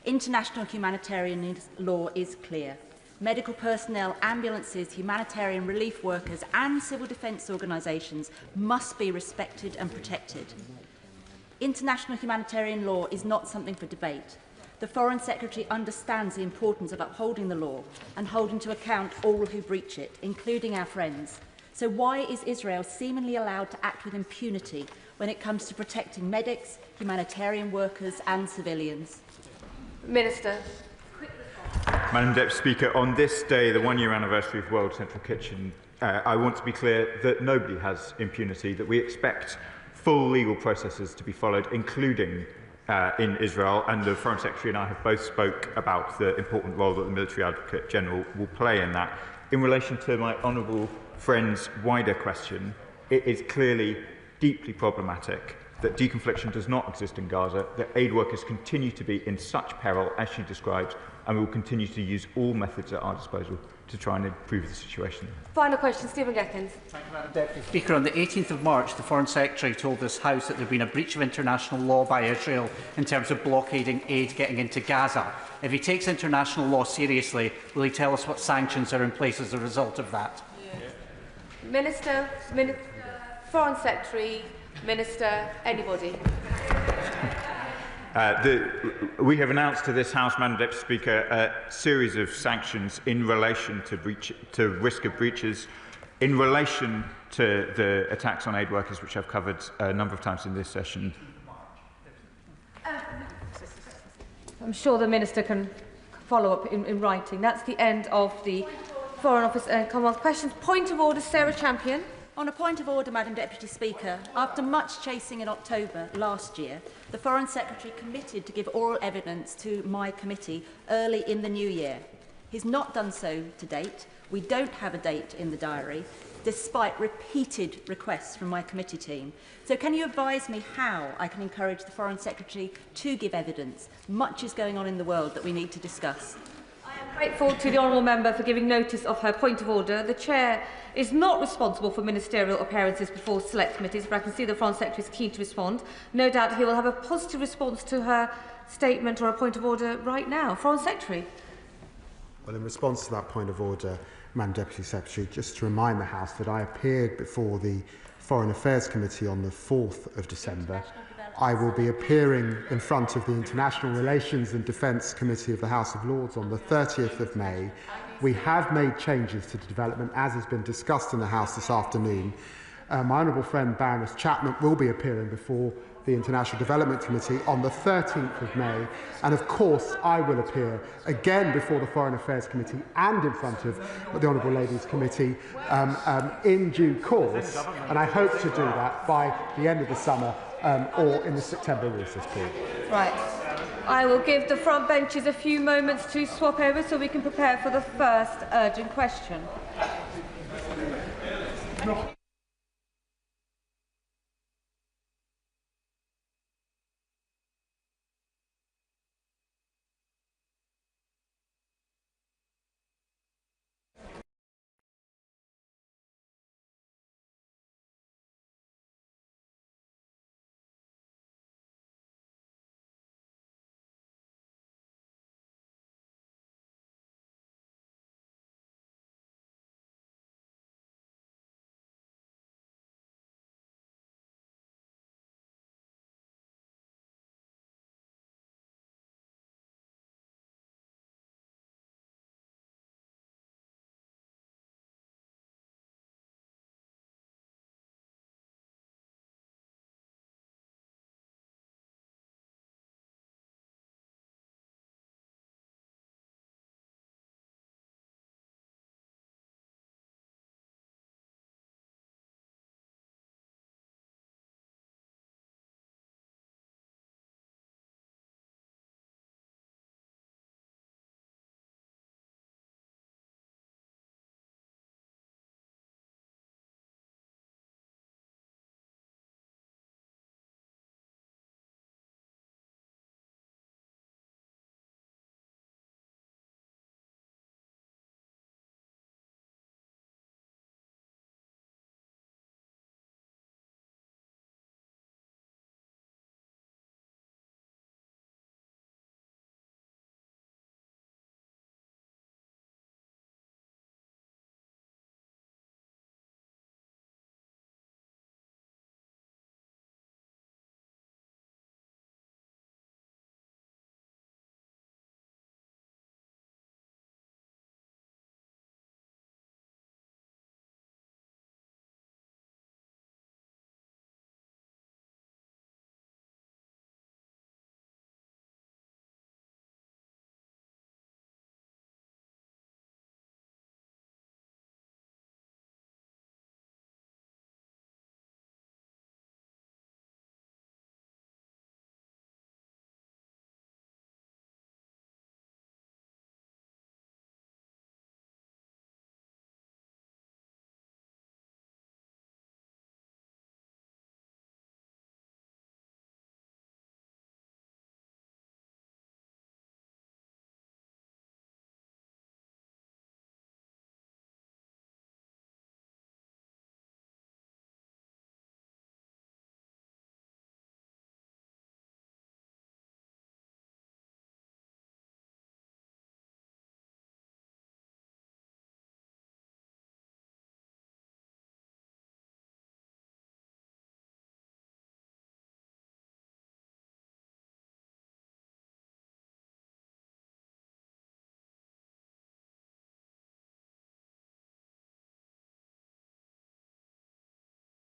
International humanitarian law is clear. Medical personnel, ambulances, humanitarian relief workers and civil defence organisations must be respected and protected. International humanitarian law is not something for debate. The Foreign Secretary understands the importance of upholding the law and holding to account all who breach it, including our friends. So why is Israel seemingly allowed to act with impunity when it comes to protecting medics, humanitarian workers and civilians? Minister. Madam Deputy Speaker, on this day, the one-year anniversary of World Central Kitchen, I want to be clear that nobody has impunity, that we expect full legal processes to be followed, including in Israel, and the Foreign Secretary and I have both spoke about the important role that the Military Advocate General will play in that. In relation to my honourable friend's wider question, it is clearly deeply problematic that deconfliction does not exist in Gaza, that aid workers continue to be in such peril as she describes, and we will continue to use all methods at our disposal to try and improve the situation. Final question, Stephen Geckins. Thank you, Madam Deputy Speaker. On the 18th of March, the Foreign Secretary told this House that there had been a breach of international law by Israel in terms of blockading aid getting into Gaza. If he takes international law seriously, will he tell us what sanctions are in place as a result of that? Minister, Foreign Secretary, Minister, anybody. We have announced to this House, Madam Deputy Speaker, a series of sanctions in relation to risk of breaches, in relation to the attacks on aid workers, which I've covered a number of times in this session. I'm sure the Minister can follow up in writing. That's the end of the Foreign Office and Commonwealth questions. Point of order, Sarah Champion. On a point of order, Madam Deputy Speaker, after much chasing in October last year, the Foreign Secretary committed to give oral evidence to my committee early in the new year. He's not done so to date. We don't have a date in the diary, despite repeated requests from my committee team. So can you advise me how I can encourage the Foreign Secretary to give evidence? Much is going on in the world that we need to discuss. Grateful to the honourable member for giving notice of her point of order. The chair is not responsible for ministerial appearances before select committees, but I can see the Foreign Secretary is keen to respond. No doubt he will have a positive response to her statement or a point of order right now. Foreign Secretary. Well, in response to that point of order, Madam Deputy Secretary, just to remind the House that I appeared before the Foreign Affairs Committee on the 4th of December. I will be appearing in front of the International Relations and Defence Committee of the House of Lords on the 30th of May. We have made changes to the development, as has been discussed in the House this afternoon. My honourable friend Baroness Chapman will be appearing before the International Development Committee on the 13th of May. And of course, I will appear again before the Foreign Affairs Committee and in front of the Honourable Ladies Committee in due course. And I hope to do that by the end of the summer or in the September recess period. Right. I will give the front benches a few moments to swap over so we can prepare for the first urgent question.